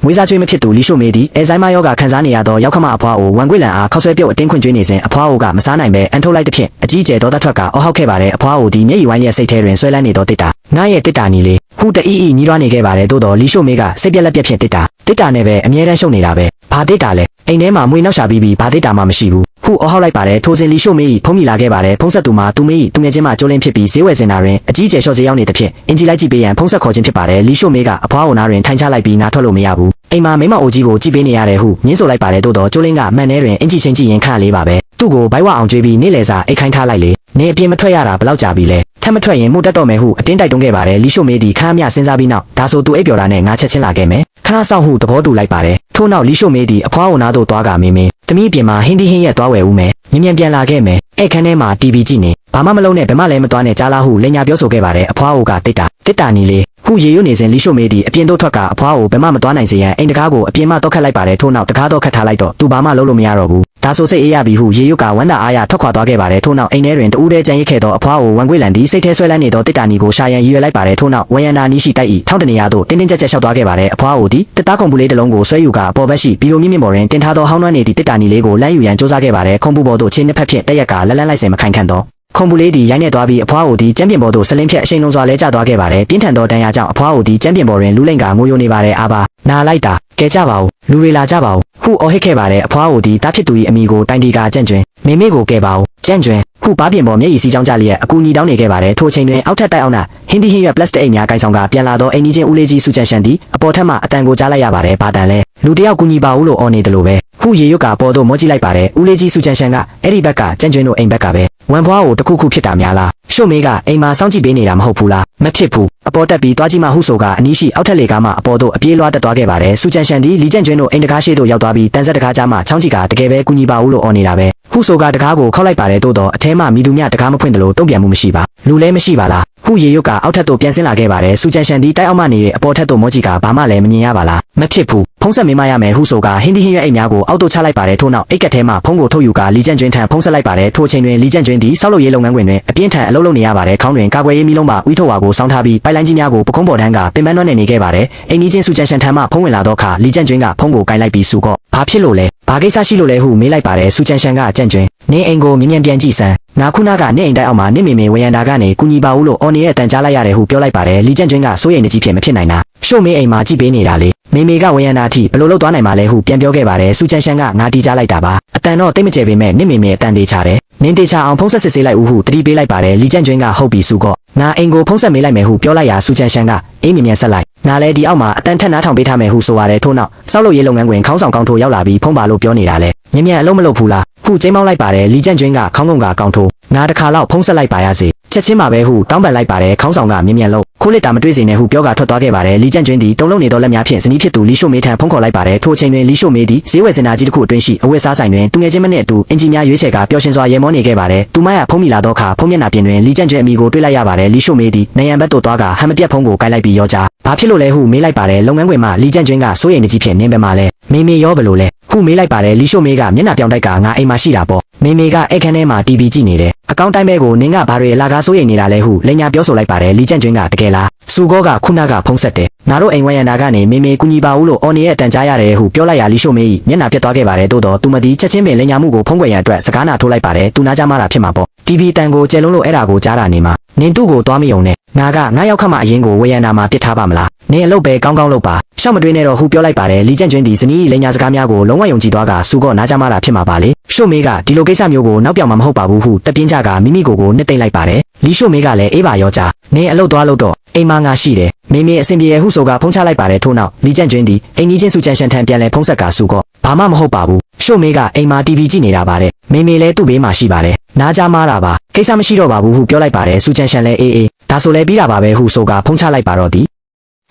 မွေးစားချွေးမဖြစ်သူလီရှိုမေသည်အဲဇိုင်းမယောဂခံစားနေရသောရောက်ခမအဖွားကိုဝန်ကွေ့လန်အားခောက်ဆွဲပြုတ်အတင်းခွင့်ကျွေးနေစဉ်အဖွားအိုကမစားနိုင်ပဲအန်ထုတ်လိုက်သဖြင့်အကြီးကျယ်ဒေါသထွက်ကအော်ဟောက်ခဲ့ပါတယ်အဖွားအိုသည်မျက်ရည်ဝိုင်းရဲ့စိတ်ထဲတွင်ဆွဲလန်းနေသောတစ်တာငါရဲ့တစ်တာနီလေးဟူတအီညီးတွားနေခဲ့ပါတယ်သို့တော်လီရှိုမေကစိတ်ပြက်လက်ပြက်ဖြင့်တစ်တာနဲ့ပဲအမြဲတမ်းရှုပ်နေတာပဲဘာတစ်တာလဲအိမ်ထဲမှာမွေးနောက်ရှာပြီးဘာတစ်တာမှမရှိဘူးဟူအော်ဟောက်လိုက်ပါတယ်ထိုစဉ်လီရှိုမေ၏ဖုံးမိလာခဲ့ပါတယ်ဖုံးဆက်သူမှာသူမေ၏သူငယ်ချင်းမှကျိုးလင်းဖြစ်ပြီးဈေးဝယ်စင်တာတွင်အကြီးကျယ်လျှော့ဈေးရောက်နေသဖြင့်အင်ဂျီလိုက်ကြည့်ပေးရန်ဖုံးဆက်ခေါ်ခြင်းဖြစ်ပါတယ်လီရှိုမေကအဖွားအိုနာတွင်ထိုင်ချလိုက်ပြီးနားထွက်လို့မရဘူးအိမ်မှာမိမအိုကြီးကိုကြည့်ပေးနေရတယ်ဟုညင်းဆိုလိုက်ပါတယ်သို့တော်ကျိုးလင်းကမှန်ထဲတွင်အင်ဂျီချင်းကြည့်ရင်ခန့်လေးပါပဲသူ့ကိုဘိုက်ဝအောင်ကျွေးပြီးနေ့လယ်စာအိတ်ခိုင်းထားလိုက်လေနေအပြင်မထွက်ရတာဘလောက်ကြာပြီလဲထပ်မထွက်ရင်မှုတက်တော့မယ်ဟုအတင်းတိုက်တွန်းခဲ့ပါတယ်လီရှိုမေသည်ခမ်းမြစဉ်းစားပြီးနောက်ဒါဆိုသူအိပ်ပျော်တာနဲ့ငါချက်ချင်းလာခဲ့မယ်ခဏဆောင်ဟုသဘောတူလိုက်ပါတယ်ထို့နောက်လီရှိုမေသည်အဖွားအိုနာသို့သွားကမေသမီးပြင်မှာဟင်းသီးဟင်းရက်သွားဝယ်ဦးမယ်မြန်ပြန်လာခဲ့မယ်အဲ့ခန်းထဲမှာ TV ကြည့်နေဘာမှမလုပ်နဲ့ဘယ်မှလည်းမသွားနဲ့ကြားလားဟုလင်ညာပြောဆိုခဲ့ပါတယ်အဖွားအိုကတစ်တာနီလေးဟုရေရွနေစဉ်လီရှိုမေသည်အပြင်သို့ထွက်ကအဖွားအိုဘယ်မှမသွားနိုင်စေရန်အိမ်တကားကိုအပြင်မှတော့ခတ်လိုက်ပါတယ်ထို့နောက်တကားတော့ခတ်ထားလိုက်တော့သူဘာမှလုပ်လို့မရတော့ဘူးဒါဆိုစိတ်အေးရပြီဟုရေရွကဝမ်းသာအားရထွက်ခွာသွားခဲ့ပါတယ်ထို့နောက်အိမ်ထဲတွင်တူးတဲကြံရစ်ခဲ့သောအဖွားအိုဝန်ကွေ့လန်သည်စိတ်ထဲဆွဲလန်းနေသောတစ်တာနီကိုရှာရန်ရည်ရွယ်လိုက်ပါတယ်ထို့နောက်ဝယန္တာနီးရှိတိုက်၏ထောင်းတနေရာသို့တင်းတင်းကြပ်ကြပ်လျှောက်သွားခဲ့ပါတယ်အဖွားအိုသည်တစ်သားခုံပူလေးတစ်လုံးကိုဆွဲယူကအပေါ်ဘက်ရှိဘီလိုမြင့်မြင့်ပေါ်တွင်တင်ထားသောဟောင်းနှွမ်းနေသည့်တစ်တာနီလေးကိုလမ်းယူရန်စူးစမ်းခဲ့ပါတယ်ခုံပူပေါ်သို့ခြေနှစ်ဖက်ဖြင့်တက်ရက်ကလက်လန်းလိုက်စင်မခိုင်ခန့်သောခုံပူလေးသည်ရိုင်းနေသွားပြီးအဖွားအိုသည်ကျမ်းပြင်ပေါ်သို့ဆလင်းဖြတ်အရှိန်လုံးစွာလဲကျသွားခဲ့ပါတယ်ပြင်းထန်သောဒဏ်ရာကြောင့်အဖွားအိုသည်ကျမ်းပြင်ပေါ်တွင်လူးလိမ့်ကငိုယိုနေပါတယ်အာပါနာလိုက်တာကဲကြပါဦးလူတွေလာကြပါဦးဟုအော်ဟစ်ခဲ့ပါတယ်အဖွားအိုသည်တားဖြစ်သူ၏အမိကိုတိုင်တီကာကြန့်ကျွင်မိမိကိုကဲပါဦးကြန့်ကျွင်ဟုပါးပြင်ပေါ်မျက်ရည်စီးကြောင်းကြလျက်အကူညီတောင်းနေခဲ့ပါတယ်ထိုချိန်တွင်အောက်ထပ်တိုက်အောင်နာဟင်းသီးဟင်းရွက်ပလတ်စတစ်အိမ်များကိုင်ဆောင်ကပြန်လာသောအိမ်ကြီးချင်းဦးလေးကြီးစုချန်ရှန်သည်အပေါ်ထပ်မှအတန်ကိုကြားလိုက်ရပါတယ်ဘာတန်လဲလူတယောက်ကူညီပါဦးလို့အော်နေတယ်လို့ပဲဟုရေရွတ်ကပေါ်သို့မောကြည့်လိုက်ပါတယ်ဦးလေးကြီးစုချန်ရှန်ကအဲ့ဒီဘက်ကကြန့်ကျွင်တို့အိမ်ဘက်ကပဲဝန်ဖွားကိုတခုခုဖြစ်တာများလားရှုမေကအိမ်မှာစောင့်ကြည့်ပေးနေတာမဟုတ်ဘူးလားမဖြစ်ဘူးအပေါ်တက်ပြီးတွားကြည့်မှဟုဆိုကအနီးရှိအောက်ထပ်လေကားမှအပေါ်သို့အပြေးလွှားတက်သွားခဲ့ပါတယ်စုချန်ရှန်သည်လီကျန့်ကျွန်းတို့အိမ်တကားရှိသို့ရောက်သွားပြီးတန်ဆက်တကားကြားမှချောင်းကြည့်ကတကယ်ပဲကူညီပါဦးလို့အော်နေတာပဲဟုဆိုကတကားကိုခောက်လိုက်ပါတယ်တိုးတော့အထဲမှမိသူမြတကားမဖွင့်တယ်လို့တုံ့ပြန်မှုမရှိပါလူလည်းမရှိပါလားဟုရေရွတ်ကအောက်ထပ်သို့ပြန်ဆင်းလာခဲ့ပါတယ်စုချန်ရှန်သည်တိုက်အောက်မှနေအပေါ်ထပ်သို့မောကြည့်ကဘာမှလည်းမမြင်ရပါလားမဖြစ်ဘူးဖုံးဆက်မေးမရမယ်ဟုဆိုကဟင်းသီးဟင်းရွက်အိမ်များကိုအောက်သို့ချလိုက်ပါတယ်ထို့နောက်အိတ်ကက်ထဲမှဖုံးကိုထုတ်ယူကလီကျန့်ကျွန်းထံဖုံးဆက်လိုက်ပါတယ်ထိုချိန်တွင်လီကျန့်ကျွန်းသည်ဆောက်လုပ်ရေးလုပ်ငန်းခွင်တွင်အပြင်းထန်အလုပ်လုပ်နေရပါတယ်ခေါင်းတွင်ကာကွယ်ရေးမီးလုံးပါဥထုတ်ဝါကိုစောင်းထားပြီးပိုက်လိုင်းကြီးများကိုပကုံးပေါ်တန်းကပင်ပန်းနှွမ်းနေခဲ့ပါတယ်အိမ်ကြီးချင်းစုချန်ရှန်ထံမှဖုံးဝင်လာသောအခါလီကျန့်ကျွန်းကဖုံးကိုကင်လိုက်ပြီးစုကော့ဘာဖြစ်လို့လဲဘာကိစ္စရှိလို့လဲဟုမေးလိုက်ပါတယ်စုချန်ရှန်ကကြန့်ကျွန်းနင်းအိမ်ကိုမြင်မြန်ပြန်ကြည့်စမ်းငါခုနကနင်းအိမ်တိုက်အောက်မှာနင်းမေဝယန္တာကနေကူညီပါဦးလို့အော်နေရဲ့အတန်ကြားလိုက်ရတယ်ဟုပြောလိုက်ပါတယ်လီကျန့်ကျွန်းကစိုးရိမ်နေကြီးဖြစ်မဖြစ်နိုင်တာရှုမေးအိမ်မှာကြည့်ပေးနေတာလေမေကဝယန္တာထိဘလို့လို့သွားနိုင်မှာလဲဟုပြန်ပြောခဲ့ပါတယ်စုချန်ရှန်ကငါတီးကြားလိုက်တာပါအတန်တော့တိတ်မကျဲပေမဲ့နင်းမေအတန်သေးချတယ်နင်းတေချာအောင်ဖုံးဆက်စစ်ဆေးလိုက်ဦးဟုတတိပေးလိုက်ပါတယ်လီကျန့်ကျွန်းကဟုတ်ပြီစုကော့ငါအိမ်ကိုဖုံးဆက်မေးလိုက်မယ်ဟုပြောလိုက်ရာစုချန်ရှန်ကအေးမြန်ဆက်လိုက်ငါလည်းဒီအောက်မှာအတန်ထက်နားထောင်ပေးထားမယ်ဟုဆိုရတယ်ထို့နောက်စောက်လုပ်ရေးလုပ်ငန်းခွင်ခေါင်းဆောင်ကောင်းထိုးရောက်လာပြီးဖုံးပါလို့ပြောနေတာလေမြန်အလုံးမလုပ်ဘူးလားဟုကျင်းမောင်းလိုက်ပါတယ်လီကျန့်ကျွန်းကခေါင်းကုန်ကကောင်းထိုးငါတခါတော့ဖုံးဆက်လိုက်ပါရစေချက်ချင်းပါပဲဟုတောင်းပန်လိုက်ပါတယ်ခေါင်းဆောင်ကမြန်လုံးခိုးလက်တာမတွေ့စေနဲ့ဟုပြောကထွက်သွားခဲ့ပါတယ်လီကျန့်ကျွန်းသည်တုံလုံးနေသောလက်များဖြင့်ဇနီးဖြစ်သူလီရှိုမေထံဖုံးခေါ်လိုက်ပါတယ်ထိုချိန်တွင်လီရှိုမေသည်ဈေးဝယ်စင်တာကြီးတစ်ခုအတွင်းရှိအဝတ်စားဆိုင်တွင်သူငယ်ချင်းမနှင့်အတူအင်ဂျီများရွေးချယ်ကပျော်ရွှင်စွာရဲမောနေခဲ့ပါတယ်သူမရဖုံးမိလာသောအခါဖုံးမျက်နှာပြင်တွင်လီကျန့်ကျွန်းအမိကိုတွေ့လိုက်ရပါတယ်လီရှိုမေသည်နေရန်ဘက်သို့သွားကဟမ်မပြတ်ဖုံးကိုကိုင်လိုက်ပြီးရောကြားဘာဖြစ်လို့လဲဟုမေးလိုက်ပါတယ်လုပ်ငန်းခွင်မှာလီကျန့်ကျွန်းကစိုးရိမ်နေကြီးဖြစ်နင်းပဲမှာလဲမေရောဘလို့လဲဟုမေးလိုက်ပါတယ်လီရှိုမေကမျက်နှာပြောင်တိုက်ကငါအိမ်မှာရှိတာပေါ့မေကအဲ့ခန်းထဲမှာ TV ကြည့်နေတယ်အကောင့်တိုင်းပဲကိုနင်းကဘာတွေလာကားစိုးရိမ်နေတာလဲဟုလင်ညာပြောဆိုလိုက်ပါတယ်လီကျန့်ကျွန်းကတကယ်လားစုကောကခုနကဖုံးဆက်တယ်ငါတို့အိမ်ဝယန္တာကနေမေကူညီပါဦးလို့အော်နေရဲ့အတန်ကြားရတယ်ဟုပြောလိုက်ရလီရှိုမေမျက်နှာပြတ်သွားခဲ့ပါတယ်တိုးတော့သူမသည်ချက်ချင်းပင်လင်ညာမှုကိုဖုံးကွယ်ရန်အတွက်စကားနာထိုးလိုက်ပါတယ်သူနာကြမှားတာဖြစ်မှာပေါ့ TV တန်ကိုကျဲလုံးလို့အဲ့ဒါကိုကြားတာနေမှာနင်သူ့ကိုသွားမယုံနဲ့ငါရောက်ခမှအရင်ကိုဝယန္တာမှာပစ်ထားပါမလားနင်အလုပ်ပဲကောင်းလုပ်ပါရှောက်မတွေးနဲ့တော့ဟုပြောလိုက်ပါတယ်လီကျန့်ကျွန်းသည်ဇနီးလင်ညာစကားများကိုလုံးဝယုံကြည်သွားကစုကောနာကြမှားတာဖြစ်မှာပါလေရှိုမေကဒီလိုကိစ္စမျိုးကိုနောက်ပြောင်မှာမဟုတ်ပါဘူးဟုတပြင်းကြကမိမိကိုနှစ်သိမ့်လိုက်ပါတယ်လီရှိုမေကလည်းအေးပါရောကြနင်အလုပ်သွားလို့တော့အိမ်မှာငါရှိတယ်မေအဆင်ပြေဟုဆိုကဖုံးချလိုက်ပါတယ်ထို့နောက်လီကျန့်ကျွန်းသည်အိမ်ကြီးချင်းစုချန်ရှန်ထံပြန်လဲဖုံးဆက်ကစုကောဘာမှမဟုတ်ပါဘူးရှိုမေကအိမ်မှာ TV ကြည့်နေတာပါတဲ့မေလည်းသူ့ဘေးမှာရှိပါတယ်နားကြမှားတာပါကိစ္စမရှိတော့ပါဘူးဟုပြောလိုက်ပါတယ်စုချန်ရှန်လည်းအေးဒါဆိုလည်းပြီးတာပါပဲဟုဆိုကဖုံးချလိုက်ပါတော့သည်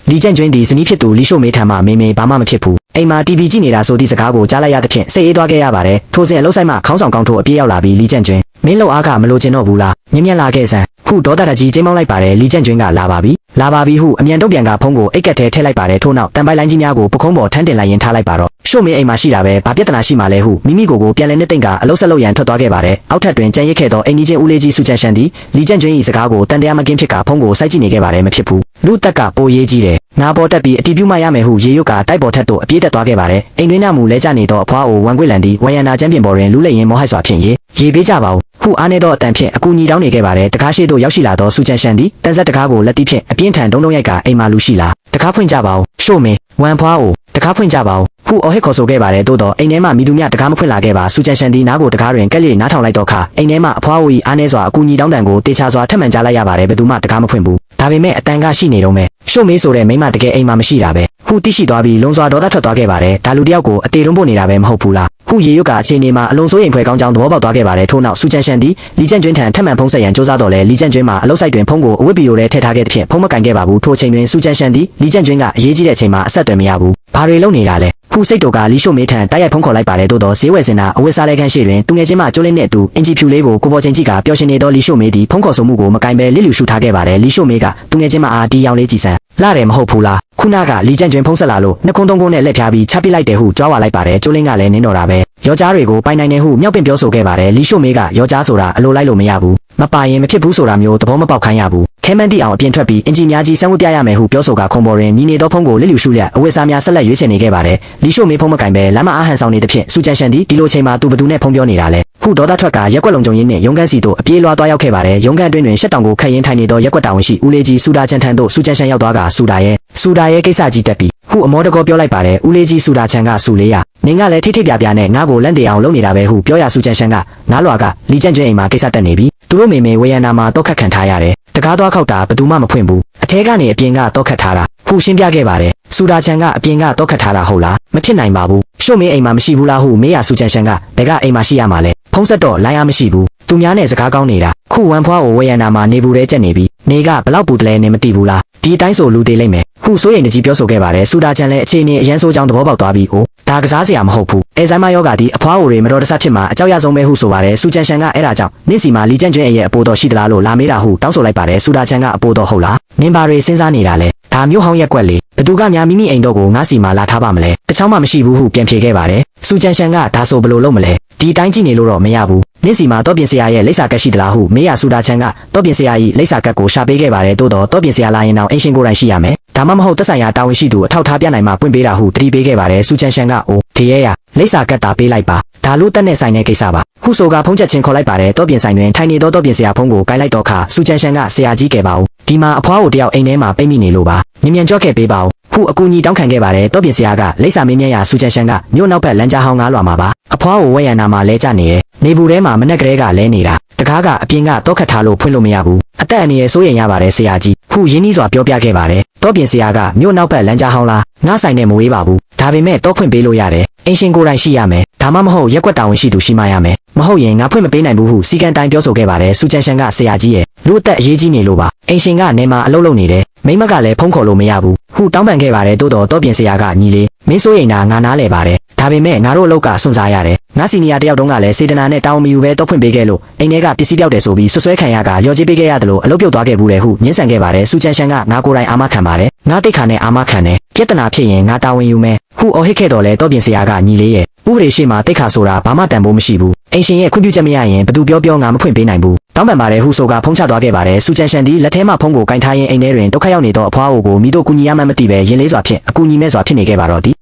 လီကျန့်ကျွန်းသည်ဇနီးဖြစ်သူလီရှိုမေထံမှမေဘာမှမဖြစ်ဘူးအိမ်မှာ TV ကြည့်နေတာဆိုသည့်စကားကိုကြားလိုက်ရသဖြင့်စိတ်အေးသွားခဲ့ရပါတယ်ထိုစဉ်အလုပ်ဆိုင်မှခေါင်းဆောင်ကောင်းထိုးအပြေးရောက်လာပြီးလီကျန့်ကျွန်းမင်းလုံအားကမလိုချင်တော့ဘူးလားမြင်လာခဲ့စမ်းဟုဒေါသတကြီးကျင်းမောင်းလိုက်ပါတယ်လီကျန့်ကျွန်းကလာပါပြီ လာပါပြီဟုအမြန်တုံ့ပြန်ကဖုံးကိုအိတ်ကက်ထဲထည့်လိုက်ပါတယ်ထို့နောက်တန်ပိုင်လိုင်းကြီးများကိုပခုံးပေါ်ထမ်းတင်လိုက်ရင်ထားလိုက်ပါတော့ရှုံမေးအိမ်မှာရှိတာပဲဘာပြဿနာရှိမှလဲဟုမိမိကိုယ်ပြန်လဲနှစ်သိမ့်ကအလုဆက်လို့ရန်ထွက်သွားခဲ့ပါတယ်အောက်ထပ်တွင်ကြံရစ်ခဲ့သောအိမ်ကြီးချင်းဦးလေးကြီးစူချန်ရှန်သည်လီကျန့်ကျွင်း၏စကားကိုတန်တရားမကင်းဖြစ်ကဖုံးကိုစိုက်ကြည့်နေခဲ့ပါတယ်မဖြစ်ဘူးလူတက်ကပိုရေးကြီးတယ်ငါပေါ်တက်ပြီးအတီးပြူမှရမယ်ဟုရေရွတ်ကတိုက်ပေါ်ထက်သို့အပြေးတက်သွားခဲ့ပါတယ်အိမ်တွင်းနာမူလဲကျနေသောအဖွားအိုဝန်ကွေလန်သည်ဝယန္နာချမ်းပြင်ပေါ်တွင်လူးလိမ်ရင်မောဟိုက်စွာဖြင့်ရေပေးကြပါဦးဟုအားနေသောအတန်ဖြင့်အကူညီတောင်းနေခဲ့ပါတယ်တကားရှိသို့ရောက်ရှိလာသောစူချန်ရှန်သည်တန်ဆက်တကားကိုလက်တီးဖြင့်အပြင်းထန်ဒုံရိုက်ကအိမ်မှာလူရှိလာတကားဖွင့်ကြပါဦးရှုံမေဝန်ဖွားအိုတကားဖွင့်ကြပါဦးဟုအော်ဟစ်ခေါ်ဆိုခဲ့ပါတယ်သို့သောအိမ်ထဲမှမိသူများတကားမဖွင့်လာခဲ့ပါစူချန်ရှန်သည်နားကိုတကားတွင်ကက်လျက်နားထောင်လိုက်တော့ခါအိမ်ထဲမှအဖွားအို၏အားနေစွာအကူညီတောင်းတန်ကိုတေချာစွာထပ်မံကြားလိုက်ရပါတယ်ဘယ်သူမှတကားမဖွင့်ဘူးဒါပေမဲ့အတန်ကရှိနေတော့မယ်ရှုံမေးဆိုတဲ့မိန်းမတကယ်အိမ်မှာမရှိတာပဲဟုသိရှိသွားပြီးလုံစွာဒေါသထွက်သွားခဲ့ပါတယ်ဒါလူတယောက်ကိုအသေးတုံးပို့နေတာပဲမဟုတ်ဘူးလားဟုရေရွတ်ကအခြေအနေမှာအလုံးစိုးရင်ဖွယ်ကောင်းကြောင်းသဘောပေါက်သွားခဲ့ပါတယ်ထို့နောက်စူချန်ရှန်သည်လီကျန့်ကျွင်းထံထပ်မံဖုံးဆက်ရန်စ조사တော့လဲလီကျန့်ကျွင်းမှာအလုတ်ဆိုင်တွင်ဖုံးကိုအဝတ်ပီယိုထဲထည့်ထားခဲ့တဲ့ဖြင့်ဖုံးမကန်ခဲ့ပါဘူးထိုအချိန်တွင်စူချန်ရှန်သည်လီကျန့်ကျွင်းကအရေးကြီးတဲ့အချိန်မှာအဆက်အသွယ်မရဘူးဘာတွေလုပ်နေတာလဲဟုစိတ်တို့ကလီရှုမေးထံတိုက်ရိုက်ဖုံးခေါ်လိုက်ပါတယ်သို့သောဈေးဝယ်စင်တာအဝတ်စားလဲခန်းရှိတွင်သူငယ်ချင်းမကျိုးလေးနှင့်အတူအင်ဂျီဖြူလေးကိုကိုပေါ်ချင်းကြီးကပျော်ရွှင်နေသောလီရှုမေးသည်ဖုံးခေါ်ဆိုမှုကိုမကင်ပဲလစ်လူရှုထားခဲ့ပါတယ်လီရှုမေးကသူငယ်ချင်းမအားဒီရောင်လေးကြည်စမ်းလာတယ်မဟုတ်ဘူးလားခုနကလီကျန့်ကျွင်းဖုံးဆက်လာလို့နှစ်ခုံးသုံးခုံးနဲ့လက်ဖြားပြီးချပစ်လိုက်တယ်ဟုကြွားဝါလိုက်ပါတယ်ကျိုးလင်းကလည်းနင်းတော်တာပဲယောကြားတွေကိုပိုင်နိုင်တယ်ဟုမြောက်ပင်ပြောဆိုခဲ့ပါတယ်လီရှုမေးကယောကြားဆိုတာအလိုလိုက်လို့မရဘူးမပါရင်မဖြစ်ဘူးဆိုတာမျိုးသဘောမပေါက်ခိုင်းရဘူးခဲမန်းတီအောင်အပြင်ထွက်ပြီးအင်ဂျီများကြီးစမ်းဝတ်ပြရမယ်ဟုပြောဆိုကခွန်ပေါ်တွင်ညီနေသောဖုံးကိုလစ်လူရှုလျက်အဝတ်စားများဆက်လက်ရွေးချယ်နေခဲ့ပါတယ်လီရှုမေးဖုံးမကင်ပဲလမ်းမအားဟန်ဆောင်နေသဖြင့်စူချန်ရှန်သည်ဒီလိုချိန်မှာသူဘသူနဲ့ဖုံးပြောနေတာလဲဟုဒေါသထွက်ကရက်ွက်လုံကြုံရင်းနှင့်ရုံးခန်းစီသို့အပြေးလွှားသွားရောက်ခဲ့ပါတယ်ရုံးခန်းအတွင်းတွင်ရှက်တောင်ကိုခတ်ရင်းထိုင်နေသောရက်ွက်တောင်ရှိဦးလေးကြီးစူဒါချန်ထံသို့စူချန်ရှန်ရောက်သွားကစူဒါရဲ့ကိစ္စကြီးတက်ပြီးဟုအမောတကောပြောလိုက်ပါတယ်ဦးလေးကြီးစူဒါချန်ကစူလေးရနင်ကလည်းထိထိပြပြနဲ့ငါ့ကိုလန့်တေအောင်လုပ်နေတာပဲဟုပြောရစူချန်ရှန်ကနားလွာကလီကျန့်ကျွင်းအိမ်မှာကိစ္စတက်နေပြီသူတို့မေဝေယန္နာမှာတောက်ခတ်ခံထားရတယ်တကားသွားခောက်တာဘသူမှမဖွင့်ဘူးအထဲကနေအပြင်ကတောက်ခတ်ထားတာဟုရှင်းပြခဲ့ပါတယ်စူဒါချန်ကအပြင်ကတောက်ခတ်ထားတာဟုတ်လားမဖြစ်နိုင်ပါဘူးရှုံမေးအိမ်မှာမရှိဘူးလားဟုမေးရစူချန်ရှန်ကဘယ်ကအိမ်မှာရှိရမှာလဲဖုံးဆက်တော့လိုင်းအားမရှိဘူးသူများနဲ့စကားကောင်းနေတာခုဝန်ဖွားကိုဝေယန္နာမှာနေဘူးတဲ့ကြက်နေပြီနေကဘလောက်ပူတလဲနေမသိဘူးလားဒီအတိုင်းဆိုလူသေးလိမ့်မယ်ဟုစိုးရိမ်တကြီးပြောဆိုခဲ့ပါတယ်စူဒါချန်လည်းအခြေအနေအရန်ဆိုးကြောင်းသဘောပေါက်သွားပြီးအိုးဒါကစားစရာမဟုတ်ဘူးအဲဇိုင်းမယောဂါဒီအဖွားအိုတွေမတော်တဆဖြစ်မှာအကြောက်ရဆုံးပဲဟုဆိုပါတယ်စူချန်ရှန်ကအဲ့ဒါကြောင့်နင့်စီမှာလီကျန့်ကျွင်းရဲ့အပိုးတော်ရှိသလားလို့လာမေးတာဟုတောင်းဆိုလိုက်ပါတယ်စူဒါချန်ကအပိုးတော်ဟုတ်လားနင်ပါတွေစဉ်းစားနေတာလဲဒါမျိုးဟောင်းရက်ွက်လေဘသူကများမိမိအိမ်တော်ကိုငါစီမှာလာထားပါမလဲတချောင်းမှမရှိဘူးဟုပြန်ဖြေခဲ့ပါတယ်စူချန်ရှန်ကဒါဆိုဘယ်လိုလုပ်မလဲဒီအတိုင်းကြည့်နေလို့တော့မရဘူးနင့်စီမှာတောပြင်ဆရာရဲ့လိပ်စာကတ်ရှိသလားဟုမေးရစူဒါချန်ကတောပြင်ဆရာ၏လိပ်စာကတ်ကိုရှာပေးခဲ့ပါတယ်သို့တော့တောပြင်ဆရာလာရင်တော့အင်ရှင်ကိုယ်တိုင်ရှိရမယ်ဒါမှမဟုတ်သက်ဆိုင်ရာတာဝန်ရှိသူအထောက်ထားပြနိုင်မှပွင့်ပေးတာဟုတတိပေးခဲ့ပါတယ်စူချန်ရှန်ကအိုဒီရဲရလိပ်စာကတ်တာပေးလိုက်ပါဒါလို့တက်နဲ့ဆိုင်တဲ့ကိစ္စပါဟုဆိုကဖုံးချက်ချင်းခေါ်လိုက်ပါတယ်တောပြင်ဆိုင်တွင်ထိုင်နေသောတောပြင်ဆရာဖုံးကိုကိုင်းလိုက်တော့ခါစူချန်ရှန်ကဆရာကြီးကဲပါဦးဒီမှာအဖွားကိုတယောက်အိမ်ထဲမှာပိတ်မိနေလို့ပါမြန်ကြွခဲ့ပေးပါဦးဟုအကူကြီးတောင်းခံခဲ့ပါတယ်တောပြင်ဆရာကလိပ်စာမင်းမြတ်ရာစူချန်ရှန်ကမြို့နောက်ဘက်လမ်းကြားဟောင်းငါးလွာမှာပါအဖွားကိုဝဲရနာမှာလဲကျနေတယ်နေဘူးထဲမှာမနက်ကလေးကလဲနေတာတကားကအပြင်ကတောခတ်ထားလို့ဖွင့်လို့မရဘူးအသက်အန္တရာယ်စိုးရိမ်ရပါတယ်ဆရာကြီးဟုရင်းနှီးစွာပြောပြခဲ့ပါတယ်တောပြင်ဆရာကမြို့နောက်ဘက်လမ်းကြားဟောင်းလားငါဆိုင်နဲ့မဝေးပါဘူးဒါပေမဲ့တောဖွင့်ပေးလို့ရတယ်အင်ရှင်ကိုယ်တိုင်ရှိရမယ်ဒါမှမဟုတ်ရက်ွက်တာဝန်ရှိသူရှိမှရမယ်မဟုတ်ရင်ငါဖွင့်မပေးနိုင်ဘူးဟုစီကံတိုင်းပြောဆိုခဲ့ပါတယ်စူချန်ရှန်ကဆရာကြီးရဲ့လူအသက်အရေးကြီးနေလို့ပါအင်ရှင်ကနေမှာအလုပ်လုပ်နေတယ်မိမကလည်းဖုံးခေါ်လို့မရဘူးဟုတောင်းပန်ခဲ့ပါတယ်တိုးတော်တောပြင်ဆရာကညီလေးမင်းစိုးရိမ်တာငါနားလဲပါတယ်ဒါပေမဲ့ငါတို့အလုပ်ကစွန့်စားရတယ်ငါစီနီယာတယောက်တုန်းကလည်းစေတနာနဲ့တောင်းမီယူပဲတော့ဖွင့်ပေးခဲ့လို့အိမ်ထဲကပစ္စည်းပြောက်တယ်ဆိုပြီးဆွဆွဲခံရကရော်ကြီးပေးခဲ့ရတယ်လို့အလုပ်ပြုတ်သွားခဲ့ဘူးလေဟုညှင်းဆန်ခဲ့ပါတယ်စူချန်ရှန်ကငါကိုယ်တိုင်အာမခံပါတယ်ငါတိတ်ခါနဲ့အာမခံတယ်ပြဿနာဖြစ်ရင်ငါတာဝန်ယူမယ်ဟုအော်ဟစ်ခဲ့တော်လဲတောပြင်ဆရာကညီလေးရဲ့ဥပဒေရှိမှတိတ်ခါဆိုတာဘာမှတန်ဖိုးမရှိဘူးအိမ်ရှင်ရဲ့ခွင့်ပြုချက်မရရင်ဘသူပြောငါမဖွင့်ပေးနိုင်ဘူးတောင်းပန်ပါတယ်ဟုဆိုကဖုံးချသွားခဲ့ပါတယ်စူချန်ရှန်သည်လက်ထဲမှဖုံးကိုကင်ထားရင်းအိမ်ထဲတွင်ဒုက္ခရောက်နေသောအဖွားအိုကိုမိတို့ကူညီရမှမသိပဲရင်လေးစွာဖြင့်အကူညီမဲ့စွာဖြစ်နေခဲ့ပါတော့သည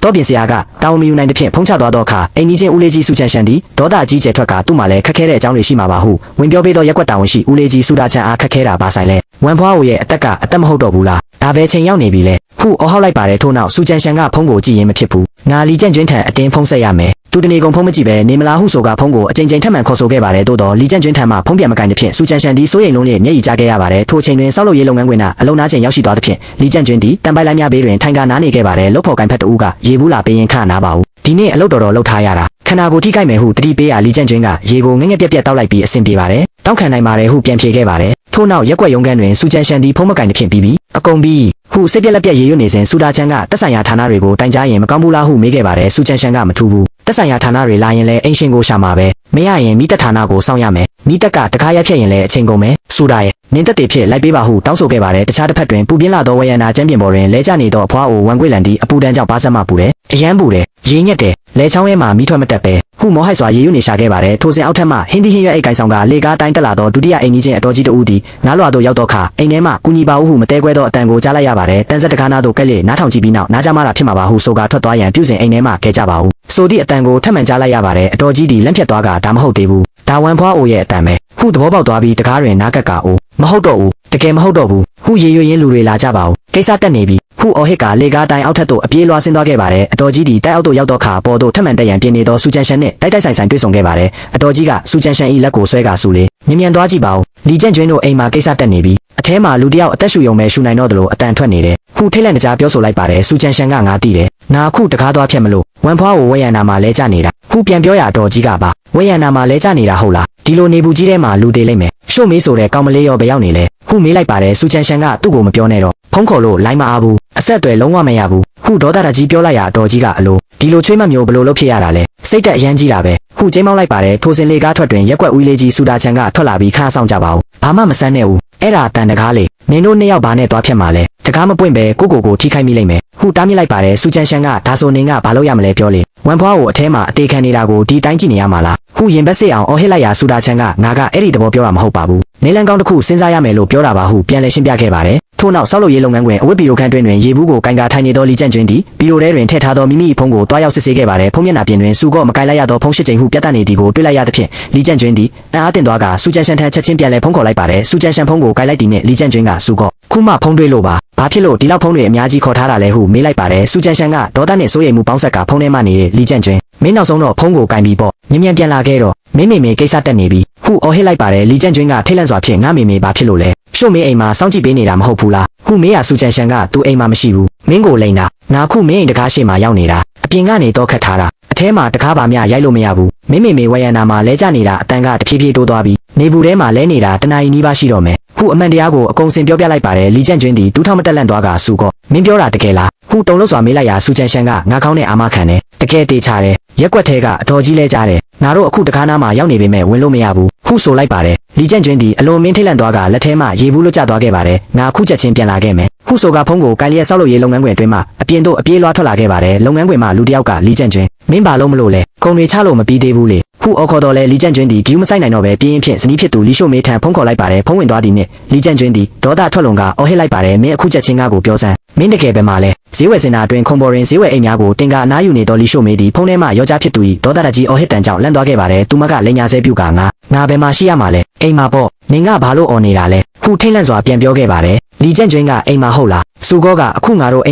်တောပြင်ဆရာကတောင်းမယူနိုင်တဲ့ဖြင့်ဖုံးချသွားသောအခါအိမ်ကြီးချင်းဦးလေးကြီးစူချန်ရှန်သည်ဒေါသကြီးကျယ်ထွက်ကသူ့မှာလည်းခက်ခဲတဲ့အကြောင်းတွေရှိမှာပါဟုဝင်ပြောပေးသောရက်ွက်တာဝန်ရှိဦးလေးကြီးစူဒါချန်အားခက်ခဲတာပါဆိုင်လဲဝန်ဖွားအိုရဲ့အသက်ကအသက်မဟုတ်တော့ဘူးလားဒါပဲချိန်ရောက်နေပြီလေဟုအော်ဟောက်လိုက်ပါတယ်ထို့နောက်စူချန်ရှန်ကဖုံးကိုကြည့်ရင်မဖြစ်ဘူးငါလီကျန့်ကျွင်းထံအတင်းဖုံးဆက်ရမယ်သူတနေကုန်ဖုံးမကြည့်ပဲနေမလားဟုဆိုကဖုံးကိုအချိန်ချင်းထပ်မံခေါ်ဆိုခဲ့ပါတယ်သို့တော့လီကျန့်ကျွင်းထံမှဖုံးပြန်မကင်တဲ့ဖြင့်စူချန်ရှန်သည်စိုးရိမ်လုံးနဲ့မျက်ရည်ကျခဲ့ရပါတယ်ထိုချိန်တွင်ဆောက်လုပ်ရေးလုပ်ငန်းခွင်ကအလုံနာချိန်ရောက်ရှိသွားတဲ့ဖြင့်လီကျန့်ကျွင်းသည်တန်ပိုင်လိုင်းများဘေးတွင်ထိုင်ကနားနေခဲ့ပါတယ်လှုပ်ဖော်ကင်ဖက်တူကရေဘူးလာပေးရင်ခဏနားပါဦးဒီနေ့အလုပ်တော်လှုပ်ထားရတာခန္ဓာကိုယ်ထိခိုက်မယ်ဟုတတိပေးရလီကျန့်ကျွင်းကရေကိုငငယ်ပြက်ပြက်တောက်လိုက်ပြီးအဆင်ပြေပါတယ်တောက်ခံနိုင်ပါတယ်ဟုပြန်ဖြေခဲ့ပါတယ်ထို့နောက်ရက်ွက်ရုံးခန်းတွင်စူချန်ရှန်သည်ဖုံးမကင်တဲ့ဖြင့်ပြီးအကုန်ပြီးဟုစိတ်ပြက်လက်ပြက်ရေရွတ်နေစဉ်စူဒါချန်ကတက်ဆိုင်ရာဌာနတွေကိုတိုင်ကြားရင်မကောင်းဘူးလားဟုမေးခဲ့ပါတယ်စူချန်ရှန်ကမထူးဘူးတက်ဆိုင်ရာဌာနတွေလာရင်လည်းအင်ရှင်ကိုရှာမှာပဲမရရင်မိသက်ဌာနကိုစောင့်ရမယ်မိသက်ကတကားရက်ဖြတ်ရင်လည်းအချိန်ကုန်မယ်စ ဆိုတာရဲ့နင်းသက်တည်ဖြစ်လိုက်ပေးပါဟုတောင်းဆိုခဲ့ပါတယ်တခြားတစ်ဖက်တွင်ပူပြင်းလာသောဝယန္နာကျမ်းပြင်ပေါ်တွင်လဲကျနေသောအဖွားအိုဝမ်ကွေလန်သည်အပူဒဏ်ကြောင့်ပါဆက်မှပူတယ်အယမ်းပူတယ်ရေညက်တယ်လဲချောင်းရဲမှာမိထွက်မတက်ပဲဟုမောဟိုက်စွာရေယူနေရှာခဲ့ပါတယ်ထိုစဉ်အောက်ထပ်မှဟင်းသီးဟင်းရွက်အိတ်ကိုင်ဆောင်ကလေကားတိုင်းတက်လာသောဒုတိယအိမ်ကြီးချင်းအတော်ကြီးတဦးသည်နားလွှာသို့ရောက်သောအခါအိမ်ထဲမှကူညီပါဦးဟုမတဲကွဲသောအတန်ကိုကြားလိုက်ရပါတယ်တန်ဆက်တကားနာသို့ကဲ့လေနားထောင်ကြည့်ပြီးနောက်နားကြမှားတာဖြစ်မှာပါဟုဆိုကထွက်သွားရန်ပြုစဉ်အိမ်ထဲမှခဲကြပါဦးဆိုသည့်အတန်ကိုထပ်မံကြားလိုက်ရပါတယ်အတော်ကြီးသည်လန့်ဖြတ်သွားကဒါမဟုတ်သေးဘူးဒါဝမ်ဖွားအိုရဲ့အတန်ပဲဟုသဘောပေါက်သွားပြီးတကားတွင်နားကပ်ကအိုမဟုတ်တော့ဘူးတကယ်မဟုတ်တော့ဘူးဟုရေရွရင်းလူတွေလာကြပါဦးကိစ္စတက်နေပြီဟုအော်ဟစ်ကလေကားတိုင်းအောက်ထပ်သို့အပြေးလွှားဆင်းသွားခဲ့ပါတယ်အတော်ကြီးသည်တိုက်အောက်သို့ရောက်သောအခါပေါ်သို့ထပ်မံတက်ရန်ပြင်နေသောစူချန်ရှန်နှင့်တိုက်ဆိုင်တွေ့ဆုံခဲ့ပါတယ်အတော်ကြီးကစူချန်ရှန်၏လက်ကိုဆွဲကဆူလေမြန်သွားကြည့်ပါဦးလီကျန့်ကျွင်းတို့အိမ်မှာကိစ္စတက်နေပြီအထဲမှာလူတစ်ယောက်အသက်ရှူယုံမဲ့ရှူနိုင်တော့သလိုအတန်ထွက်နေတယ်ဟုထိတ်လန့်တကြားပြောဆိုလိုက်ပါတယ်စူချန်ရှန်ကငါသိတယ်နာအခုတကားသွားဖြတ်မလို့ဝမ်ဖွားကိုဝဲရန်နာမှာလဲကျနေတာဟုပြန်ပြောရအတော်ကြီးကပါဝဲရန်နာမှာလဲကျနေတာဟုတ်လားဒီလိုနေဘူးကြီးထဲမှာလူသေးလိမ့်မယ်ရှုမေးဆိုတဲ့ကောင်မလေးရောဘယ်ရောက်နေလဲဟုမေးလိုက်ပါတယ်စူချန်ရှန်ကသူ့ကိုမပြောနဲ့တော့ဖုန်းခေါ်လို့လိုင်းမအားဘူးအဆက်အသွယ်လုံးဝမရဘူးဟုဒေါသတကြီးပြောလိုက်ရအတော်ကြီးကအလိုဒီလိုချွေးမမျိုးဘလို့လုပ်ဖြစ်ရတာလဲစိတ်တက်အရမ်းကြီးတာပဲဟုကျင်းမောင်းလိုက်ပါတယ်ထိုစဉ်လေကားထွက်တွင်ရက်ွက်ဦးလေးကြီးစူတာချန်ကထွက်လာပြီးခါဆောင်ကြပါဦးဘာမှမဆန်းနဲ့ဦးအဲ့ဒါတန်တကားလေနင်တို့နှစ်ယောက်ဘာနဲ့သွားဖြတ်မှာလဲတကားမပွင့်ပဲကိုထိခိုက်မိလိမ့်မယ်ဟုတားမြစ်လိုက်ပါတယ်စူချန်ရှန်ကဒါဆိုနင်ကဘာလုပ်ရမလဲပြောလေဝမ်ဖွားကိုအထဲမှာအသေးခံနေတာကိုဒီတိုင်းကြည့်နေရမှာလားဟုရင်ဘက်စစ်အောင်အော်ဟစ်လိုက်ရစူတာချန်ကငါကအဲ့ဒီသဘောပြောတာမဟုတ်ပါဘူးနေလန်ကောင်းတစ်ခုစဉ်းစားရမယ်လို့ပြောတာပါဟုပြန်လည်ရှင်းပြခဲ့ပါတယ်ထို့နောက်ဆောက်လုပ်ရေးလုပ်ငန်းခွင်အဝတ်ပီရိုခန်းတွင်ရေဘူးကိုကင်ကာထိုင်နေသောလီကျန့်ကျွင်းသည်ပီရိုထဲတွင်ထည့်ထားသောမိမိဖုန်းကိုတွားရောက်စစ်ဆေးခဲ့ပါတယ်ဖုန်းမျက်နှာပြင်တွင်စူကော့မကိုင်လိုက်ရသောဖုန်း၈ချိန်ဟုပြတ်တနေသည်ကိုတွေ့လိုက်ရသဖြင့်လီကျန့်ကျွင်းသည်အံ့အားသင့်သွားကစူချန်ရှန်ထန်ချက်ချင်းပြန်လည်ဖုန်းခေါ်လိုက်ပါတယ်စူချန်ရှန်ဖုန်းကိုကိုင်လိုက်သည်နှင့်လီကျန့်ကျွင်းကစူကော့ခုမှဖုန်းတွေ့လို့ပါဘာဖြစ်လို့ဒီလောက်ဖုန်းတွေအများကြီးခေါ်ထားတာလဲဟုမေးလိုက်ပါတယ်စူချန်ရှန်ကဒေါသနှင့်စိုးရိမ်မှုပေါင်းဆက်ကဖုန်းထဲမှနေတဲ့လီကျန့်ကျွင်းမင်းနောက်ဆုံးတော့ဖုန်းကိုကင်ပြီးပေါ့မြန်ပြန်လာခဲ့တော့မင်းမေကိစ္စတက်နေပြီဟုအော်ဟစ်လိုက်ပါတယ်လီကျန့်ကျွင်းကထိတ်လန့်စွာဖြင့်ငါမေဘာဖြစ်လို့လဲရှုံမေအိမ်မှာစောင့်ကြည့်ပေးနေတာမဟုတ်ဘူးလားဟုမေးရစူချန်ရှန်ကသူ့အိမ်မှာမရှိဘူးမင်းကိုလိန်တာငါခုမင်းအိမ်တကားရှိမှရောက်နေတာအပြင်ကနေတော့ခတ်ထားတာအထဲမှာတကားပါမြရိုက်လို့မရဘူးမင်းမေဝယန္နာမှာလဲကျနေတာအတန်ကတဖြည်းဖြည်းတိုးသွားပြီးနေဘူးထဲမှာလဲနေတာတနာရီနီးပါးရှိတော့မယ်ဟုအမှန်တရားကိုအကုန်စင်ပြောပြလိုက်ပါတယ်လီကျန့်ကျွင်းသည်တူးထောင်မတက်လန့်သွားကစူကောမင်းပြောတာတကယ်လားဟုတုံလို့စွာမေးလိုက်ရစူချန်ရှန်ကငါကောင်းတဲ့အာမခံတယ်တကယ်တေချာတယ်ရက်ွက်ထဲကအတော်ကြီးလဲကြားတယ်ငါတို့အခုတကားနားမှာရောက်နေပေမဲ့ဝင်လို့မရဘူးဟုဆိုလိုက်ပါတယ်လီကျန့်ကျွင်းသည်အလွန်မင်းထိတ်လန့်သွားကလက်ထဲမှရေဘူးလွတ်ကျသွားခဲ့ပါတယ်ငါအခုချက်ချင်းပြန်လာခဲ့မယ်ဟုဆိုကဖုန်းကိုကိုင်လျက်ဆောက်လုပ်ရေးလုပ်ငန်းခွင်အတွင်းမှအပြင်သို့အပြေးလွှားထွက်လာခဲ့ပါတယ်လုပ်ငန်းခွင်မှလူတစ်ယောက်ကလီကျန့်ကျွင်းမင်းဘာလို့မလို့လဲကုန်တွေချလို့မပြီးသေးဘူးလေဟုအော်ခေါ်တော်လဲလီကျန့်ကျွင်းသည်ဂီယူမဆိုင်နိုင်တော့ပဲပြင်းရင်ဖြင့်ဇနီးဖြစ်သူလီရှိုမေးထံဖုန်းခေါ်လိုက်ပါတယ်ဖုန်းဝင်သွားသည်နှင့်လီကျန့်ကျွင်းသည်ဒေါသထွက်လွန်ကအော်ဟစ်လိုက်ပါတယ်မင်းအခုချက်ချင်းကိုပြောစမ်းမင်းတကယ်ပဲမလဲဈေးဝယ်စင်တာအတွင်းခွန်ပေါ်ရင်ဈေးဝယ်အိမ်များကိုတင်ကအနားယူနေသောလီရှိုမေးသည်ဖုန်းထဲမှရောကြားဖြစ်သူ၏ဒေါသတကြီးအော်ဟစ်တန်ကြောင့်လန့်သွားခဲ့ပါတယ်သူမကလိန်ညာဆဲပြုကငါဘယ်မှာရှိရမှာလဲအိမ်မှာပေါ့နင်ကဘာလို့အော်နေတာလဲဟုထိတ်လန့်စွာပြန်ပြောခဲ့ပါတယ်လီကျန့်ကျွင်းကအိမ်မှာဟုတ်လားစူကောကအခုငါတို့အိ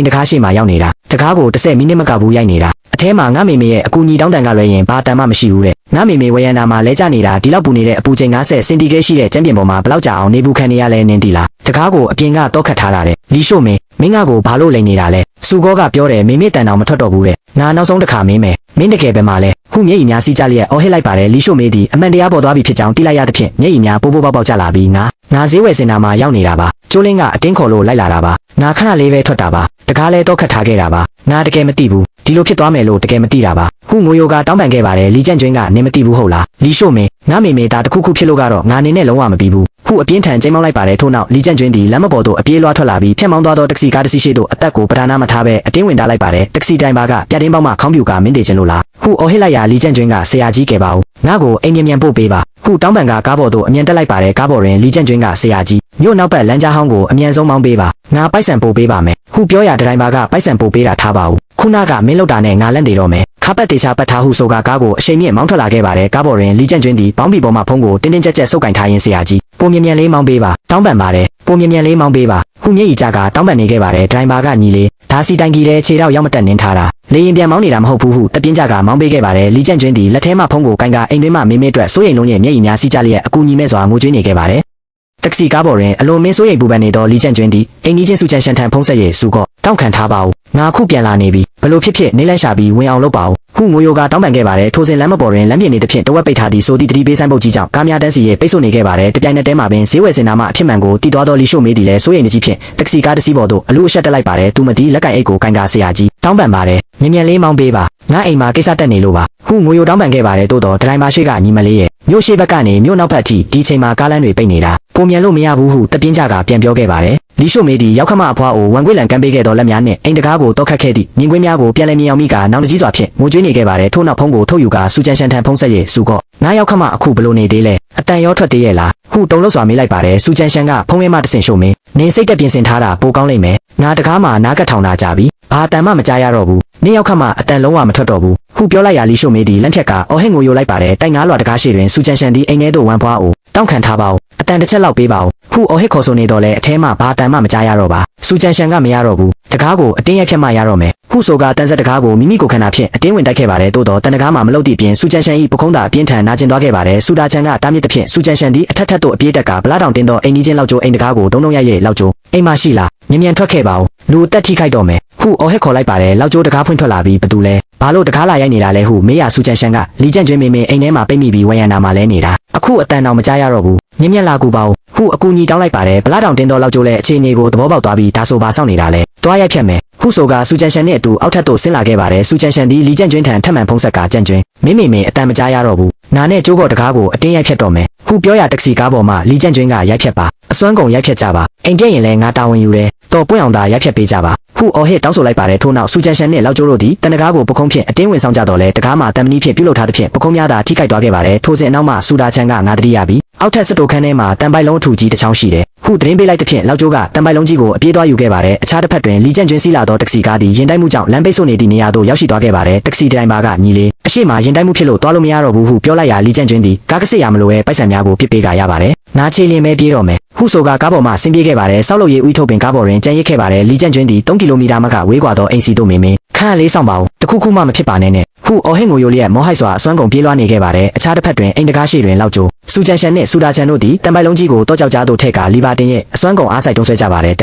မ်တကားရှိမှရောက်နေတာတကားကို10မိနစ်မကဘူးရိုက်နေတာအထဲမှာငါမေရဲ့အကူညီတောင်းတန်ကလွယ်ရင်ဘာတန်မှမရှိဘူးတဲ့ငါမေဝယန္နာမှာလဲကျနေတာဒီလောက်ပူနေတဲ့အပူချိန်90စင်တီဂရိတ်ရှိတဲ့ကျမ်းပြင်ပေါ်မှာဘလောက်ကြာအောင်နေဘူးခံနေရလဲနင်းတီလားတကားကိုအပြင်ကတော့ခတ်ထားတာတဲ့လီရှိုမေမင်းကိုဘာလို့လိန်နေတာလဲစူကောကပြောတယ်မေတန်တော်မထွက်တော့ဘူးတဲ့ငါနောက်ဆုံးတစ်ခါမင်းတကယ်ပဲမလဲဟုမျက်ရည်များစီးကြလျက်အော်ဟစ်လိုက်ပါတယ်လီရှိုမေသည်အမှန်တရားပေါ်သွားပြီဖြစ်ကြောင်းသိလိုက်ရသဖြင့်မျက်ရည်များပိုးပေါက်ကျလာပြီးငါဈေးဝယ်စင်တာမှာရောက်နေတာပါကျိုးလင်းကအတင်းခေါ်လို့လိုက်လာတာပါငါခဏလေးပဲထွက်တာပါတကားလဲတော့ခတ်ထားခဲ့တာပါငါတကယ်မသိဘူးဒီလိုဖြစ်သွားမယ်လို့တကယ်မသိတာပါဟုငိုယိုကတောင်းပန်ခဲ့ပါတယ်လီကျန့်ကျွင်းကနေမသိဘူးဟုတ်လားလီရှိုမေငါမေသားတခုခုဖြစ်လို့ကတော့ငါနေနဲ့လုံးဝမပြီးဘူးဟုအပြင်းထန်ကျင်းမောင်းလိုက်ပါတယ်ထို့နောက်လီကျန့်ကျွင်းသည်လမ်းမပေါ်သို့အပြေးလွှားထွက်လာပြီးဖြတ်မောင်းသွားသောတက္ကစီကားတစ်စီးရှိသို့အသက်ကိုပဓာနာမထားဘဲအတင်းဝင်ထားလိုက်ပါတယ်တက္ကစီတိုင်ပါကပြတင်းပေါက်မှခေါင်းပြူကမင်းတေခြင်းလို့လားဟုအော်ဟစ်လိုက်ရလီကျန့်ကျွင်းကဆရာကြီးကဲပါဦးငါ့ကိုအိမ်မြန်ပို့ပေးပါဟုတောင်းပန်ကကားပေါ်သို့အမြန်တက်လိုက်ပါတယ်ကားပေါ်တွင်လီကျန့်ကျွင်းကဆရာကြီးမြို့နောက်ဘက်လမ်းကြားဟောင်းကိုအမြန်ဆုံးမောင်းပေးပါငါပိုက်ဆံပို့ပေးပါမယ်ဟုပြောရဒတိုင်းပါကပိုက်ဆံပို့ပေးတာထားပါဦးခုနကမင်းလောက်တာနဲ့ငါလက်နေတော့မယ်ခါပတ်တေချာပတ်ထားဟုဆိုကကားကိုအရှိန်မြင့်မောင်းထွက်လာခဲ့ပါတယ်ကားပေါ်တွင်လီကျန့်ကျွင်းသည်ပေါင်းပီပေါ်မှဖုံးကိုတင်းတင်းကြပ်ကြပ်ဆုပ်ကင်ထားရင်းဆရာကြီးပုံမြန်လေးမောင်းပေးပါတောင်းပန်ပါတယ်ပုံမြန်လေးမောင်းပေးပါဟုမျက်ရည်ကျကတောင်းပန်နေခဲ့ပါတယ်ဒတိုင်းပါကညီလေးဒါစီတိုင်ကြီးတဲ့ခြေတော့ရောက်မတက်နင်းထားတာလေရင်ပြန်မောင်းနေတာမဟုတ်ဘူးဟုတပြင်းကြကမောင်းပေးခဲ့ပါတယ်လီကျန့်ကျွင်းသည်လက်ထဲမှဖုံးကိုကင်ကအိမ်တွင်းမှမေအတွက်စိုးရိမ်လုံးရဲ့မျက်ရည်များစီးကြလျက်အကူညီမဲ့စွာငိုကြွေးနေခဲ့ပါတယ်တက္ကစီကားပေါ်တွင်အလွန်မင်းစိုးရိမ်ပူပန်နေသောလီကျန့်ကျွင်းသည်အိမ်ကြီးချင်းစူချန်ရှန်ထန်ဖုံးဆက်ရည်စူကော့တောင်းခံထားပါဦးငါခုပြန်လာနေပြီဘလို့ဖြစ်နေလန့်ရှာပြီးဝင်အောင်လုပ်ပါဦးဟုငိုယိုကတောင်းပန်ခဲ့ပါတယ်ထိုစဉ်လမ်းမပေါ်တွင်လမ်းပြင်နေသဖြင့်တဝက်ပိတ်ထားသည့်ဆိုသည့်တတိပေးဆိုင်ပုတ်ကြီးကြောင့်ကားများတန်းစီရဲ့ပိတ်ဆို့နေခဲ့ပါတယ်တပြိုင်နက်တည်းမှာပင်ဈေးဝယ်စင်နာမှအဖြစ်မှန်ကိုတီးသွားသောလီရှိုမေးသည်လည်းစိုးရိမ်နေကြီးဖြင့်တက္ကစီကားတစ်စီးပေါ်သို့အလူအရှက်တက်လိုက်ပါတယ်သူမသည်လက်ကင်အိတ်ကိုကင်ကာဆရာကြီးတောင်းပန်ပါတယ်မြန်လေးမောင်းပေးပါငါအိမ်မှာကိစ္စတက်နေလို့ပါဟုငိုယိုတောင်းပန်ခဲ့ပါတယ်တိုးတော့ဒရိုင်ဘာရှိကညီမလေးရဲ့ မြို့ရှိဘက်ကနေမြို့နောက်ဘက်အထိဒီချိန်မှာကားလမ်းတွေပိတ်နေတာကိုမြန်လို့မရဘူးဟုတပြင်းကြကပြန်ပြောခဲ့ပါတယ်လီရှိုမေသည်ရောက်ခမအဖွားကိုဝန်ခွေလံကမ်းပေးခဲ့သောလက်များနှင့်အိမ်တကားကိုတောက်ခတ်ခဲ့သည့်မြင်ကွင်းများကိုပြန်လည်မြင်အောင်မိကနောင်တကြီးစွာဖြင့်ငိုကြွေးနေခဲ့ပါတယ်ထို့နောက်ဖုံးကိုထုတ်ယူကစူချန်ရှန်ထန်ဖုံးဆက်ရည်စူကော့ငါရောက်ခမအခုဘလို့နေသေးလဲအတန်ရောထွက်သေးရဲ့လားဟုတုံလို့စွာမေးလိုက်ပါတယ်စူချန်ရှန်ကဖုံးရဲမှတဆင်ရှို့မေးနေစိတ်တက်ပြင်ဆင်ထားတာပိုကောင်းလိမ့်မယ်ငါတကားမှာနားကပ်ထောင်တာကြပြီဘာအတန်မှမကြားရတော့ဘူးနေရောက်ခမအတန်လုံးဝမထွက်တော့ဘူးဟုပြောလိုက်ရလီရှိုမေးသည်လက်ဖြက်ကအော်ဟစ်ငိုယိုလိုက်ပါတယ်တိုက်ငါးလွာတကားရှိတွင်စူချန်ရှန်သည်အိမ်ထဲသို့ဝမ်းဖွားအိုတောင်းခံထားပါဦးအတန်တစ်ချက်လောက်ပေးပါဦးဟုအော်ဟစ်ခေါ်ဆိုနေတော့လဲအထဲမှဘာအတန်မှမကြားရတော့ပါစူချန်ရှန်ကမရတော့ဘူးတကားကိုအတင်းရိုက်ဖြတ်မှရတော့မယ်ဟုဆိုကတန်ဆက်တကားကိုမိမိကိုခန္ဓာဖြင့်အတင်းဝင်တိုက်ခဲ့ပါတယ်တိုးတော့တန်တကားမှာမလုတ်သည့်ပြင်စူချန်ရှန်၏ပခုံးသာအပြင်းထန်နာကျင်သွားခဲ့ပါတယ်စူတာချန်ကတားမြစ်သဖြင့်စူချန်ရှန်သည်အထက်ထက်သို့အပြေးတက်ကဗလာတောင်တင်းသောအိမ်ကြီးချင်းလောက်ကျိုးအိမ်တကားကိုဒုံဒုံရိုက်လောက်ကျိုးအိမ်မရှိလားမြန်ထွက်ခဲ့ပါဦးလူအသက်ထိခိုက်တော့မယ်ဟုအော်ဟစ်ခေါ်လိုက်ပါတယ်လောက်ကျိုးတကားဖွင့်ထွက်လာပြီးဘသူလဲဘာလို့တကားလာရိုက်နေတာလဲဟုမေးရစူချန်ရှန်ကလီကျန့်ကျွင်းမေမေအိမ်ထဲမှာပိတ်မိပြီးဝရန်နာမှာလဲနေတာအခုအတန်တော်မကြားရတော့ဘူးမြင်လာကူပါဦးဟုအကူကြီးတောင်းလိုက်ပါတယ်ဗလာတောင်တင်းသောလောက်ကျိုးလဲအခြေအနေကိုသဘောပေါက်သွားပြီးဒါဆိုဘာဆောင်နေတာလဲတွားရိုက်ဖြတ်မယ်ဟုဆိုကစူချန်ရှန်နဲ့အတူအောက်ထပ်သို့ဆင်းလာခဲ့ပါတယ်စူချန်ရှန်သည်လီကျန့်ကျွင်းထံထပ်မံဖုံးဆက်ကကြန့်ကျွင်းမေအတန်မကြားရတော့ဘူးနာနဲ့ကျိုးကော့တကားကိုအတင်းရိုက်ဖြတ်တော့မယ်ဟုပြောရတက္ကစီကားပေါ်မှာလီကျန့်ကျွင်းကရိုက်ဖြတ်ပါအစွမ်းကုန်ရိုက်ဖြတ်ကြပါအိမ်ပြည့်ရင်လဲငါတာဝန်ယူတယ်တော်ပွင့်အောင်သာရိုက်ဖြတ်ပေးကြပါဟုအော်ဟစ်တောင်းဆိုလိုက်ပါတယ်ထို့နောက်စူချန်ရှန်နဲ့လောက်ကျိုးတို့သည်တန်တကားကိုပခုံးဖြင့်အတင်းဝင်ဆောင်ကြတော့လဲတကားမှာတံမဏိဖြင့်ပြုတ်လုထားသဖြင့်ပခုံးများသာထိခိုက်သွားခဲ့ပါတယ်ထိုစဉ်အနောက်မှစူတာချန်ကငါတတိယပြီးအောက်ထပ်စတိုခန်းထဲမှာတန်ပိုက်လုံးအထူကြီးတစ်ချောင်းရှိတယ်ဟုသတင်းပေးလိုက်သဖြင့်လောက်ကျိုးကတန်ပိုက်လုံးကြီးကိုအပြေးသွားယူခဲ့ပါတယ်အခြားတစ်ဖက်တွင်လီကျန့်ကျွင်းစီးလာသောတက္ကစီကားသည်ရင်တိုက်မှုကြောင့်လမ်းပိတ်ဆို့နေသည့်နေရာသို့ရောက်ရှိသွားခဲ့ပါတယ်တက္ကစီဒရိုင်ဘာကညီလေးအရှိမရင်တိုက်မှုဖြစ်လို့သွားလို့မရတော့ဘူးဟုပြောလိုက်ရာလီကျန့်ကျွင်းသည်ကားကစစ်ရမလို့ပဲပိုက်ဆံများကိုပစ်ပေးကြရပါတယ်နားချေလင်းပဲပြေးတော့မယ်ဟုဆိုကကားပေါ်မှာဆင်းပြေးခဲ့ပါတယ်စောက်လို့ရေးဥထုတ်ပင်ကားပေါ်တွင်ကြံရစ်ခဲ့ပါတယ်လီကျန့်ကျွင်းသည်3ကီလိုမီတာမှကဝေးကွာသောအိမ်စီသို့မေခန့်လေးဆောင်ပါဦးတခုခုမှမဖြစ်ပါနဲ့ဟုအော်ဟစ်ငိုယိုလျက်မောဟိုက်စွာအစွမ်းကုန်ပြေးလွှားနေခဲ့ပါတယ်အခြားတစ်ဖက်တွင်အိမ်တကားရှိတွင်လောက်ကျိုးစူချန်ရှန်နှင့်စူတာချန်တို့သည်တန်ပိုက်လုံးကြီးကိုတောကြောက်ကြားသို့ထည့်ကာလီဘာတင်ရဲ့အစွမ်းကုန်အားဆိုင်တုံးဆွဲကြပါတယ်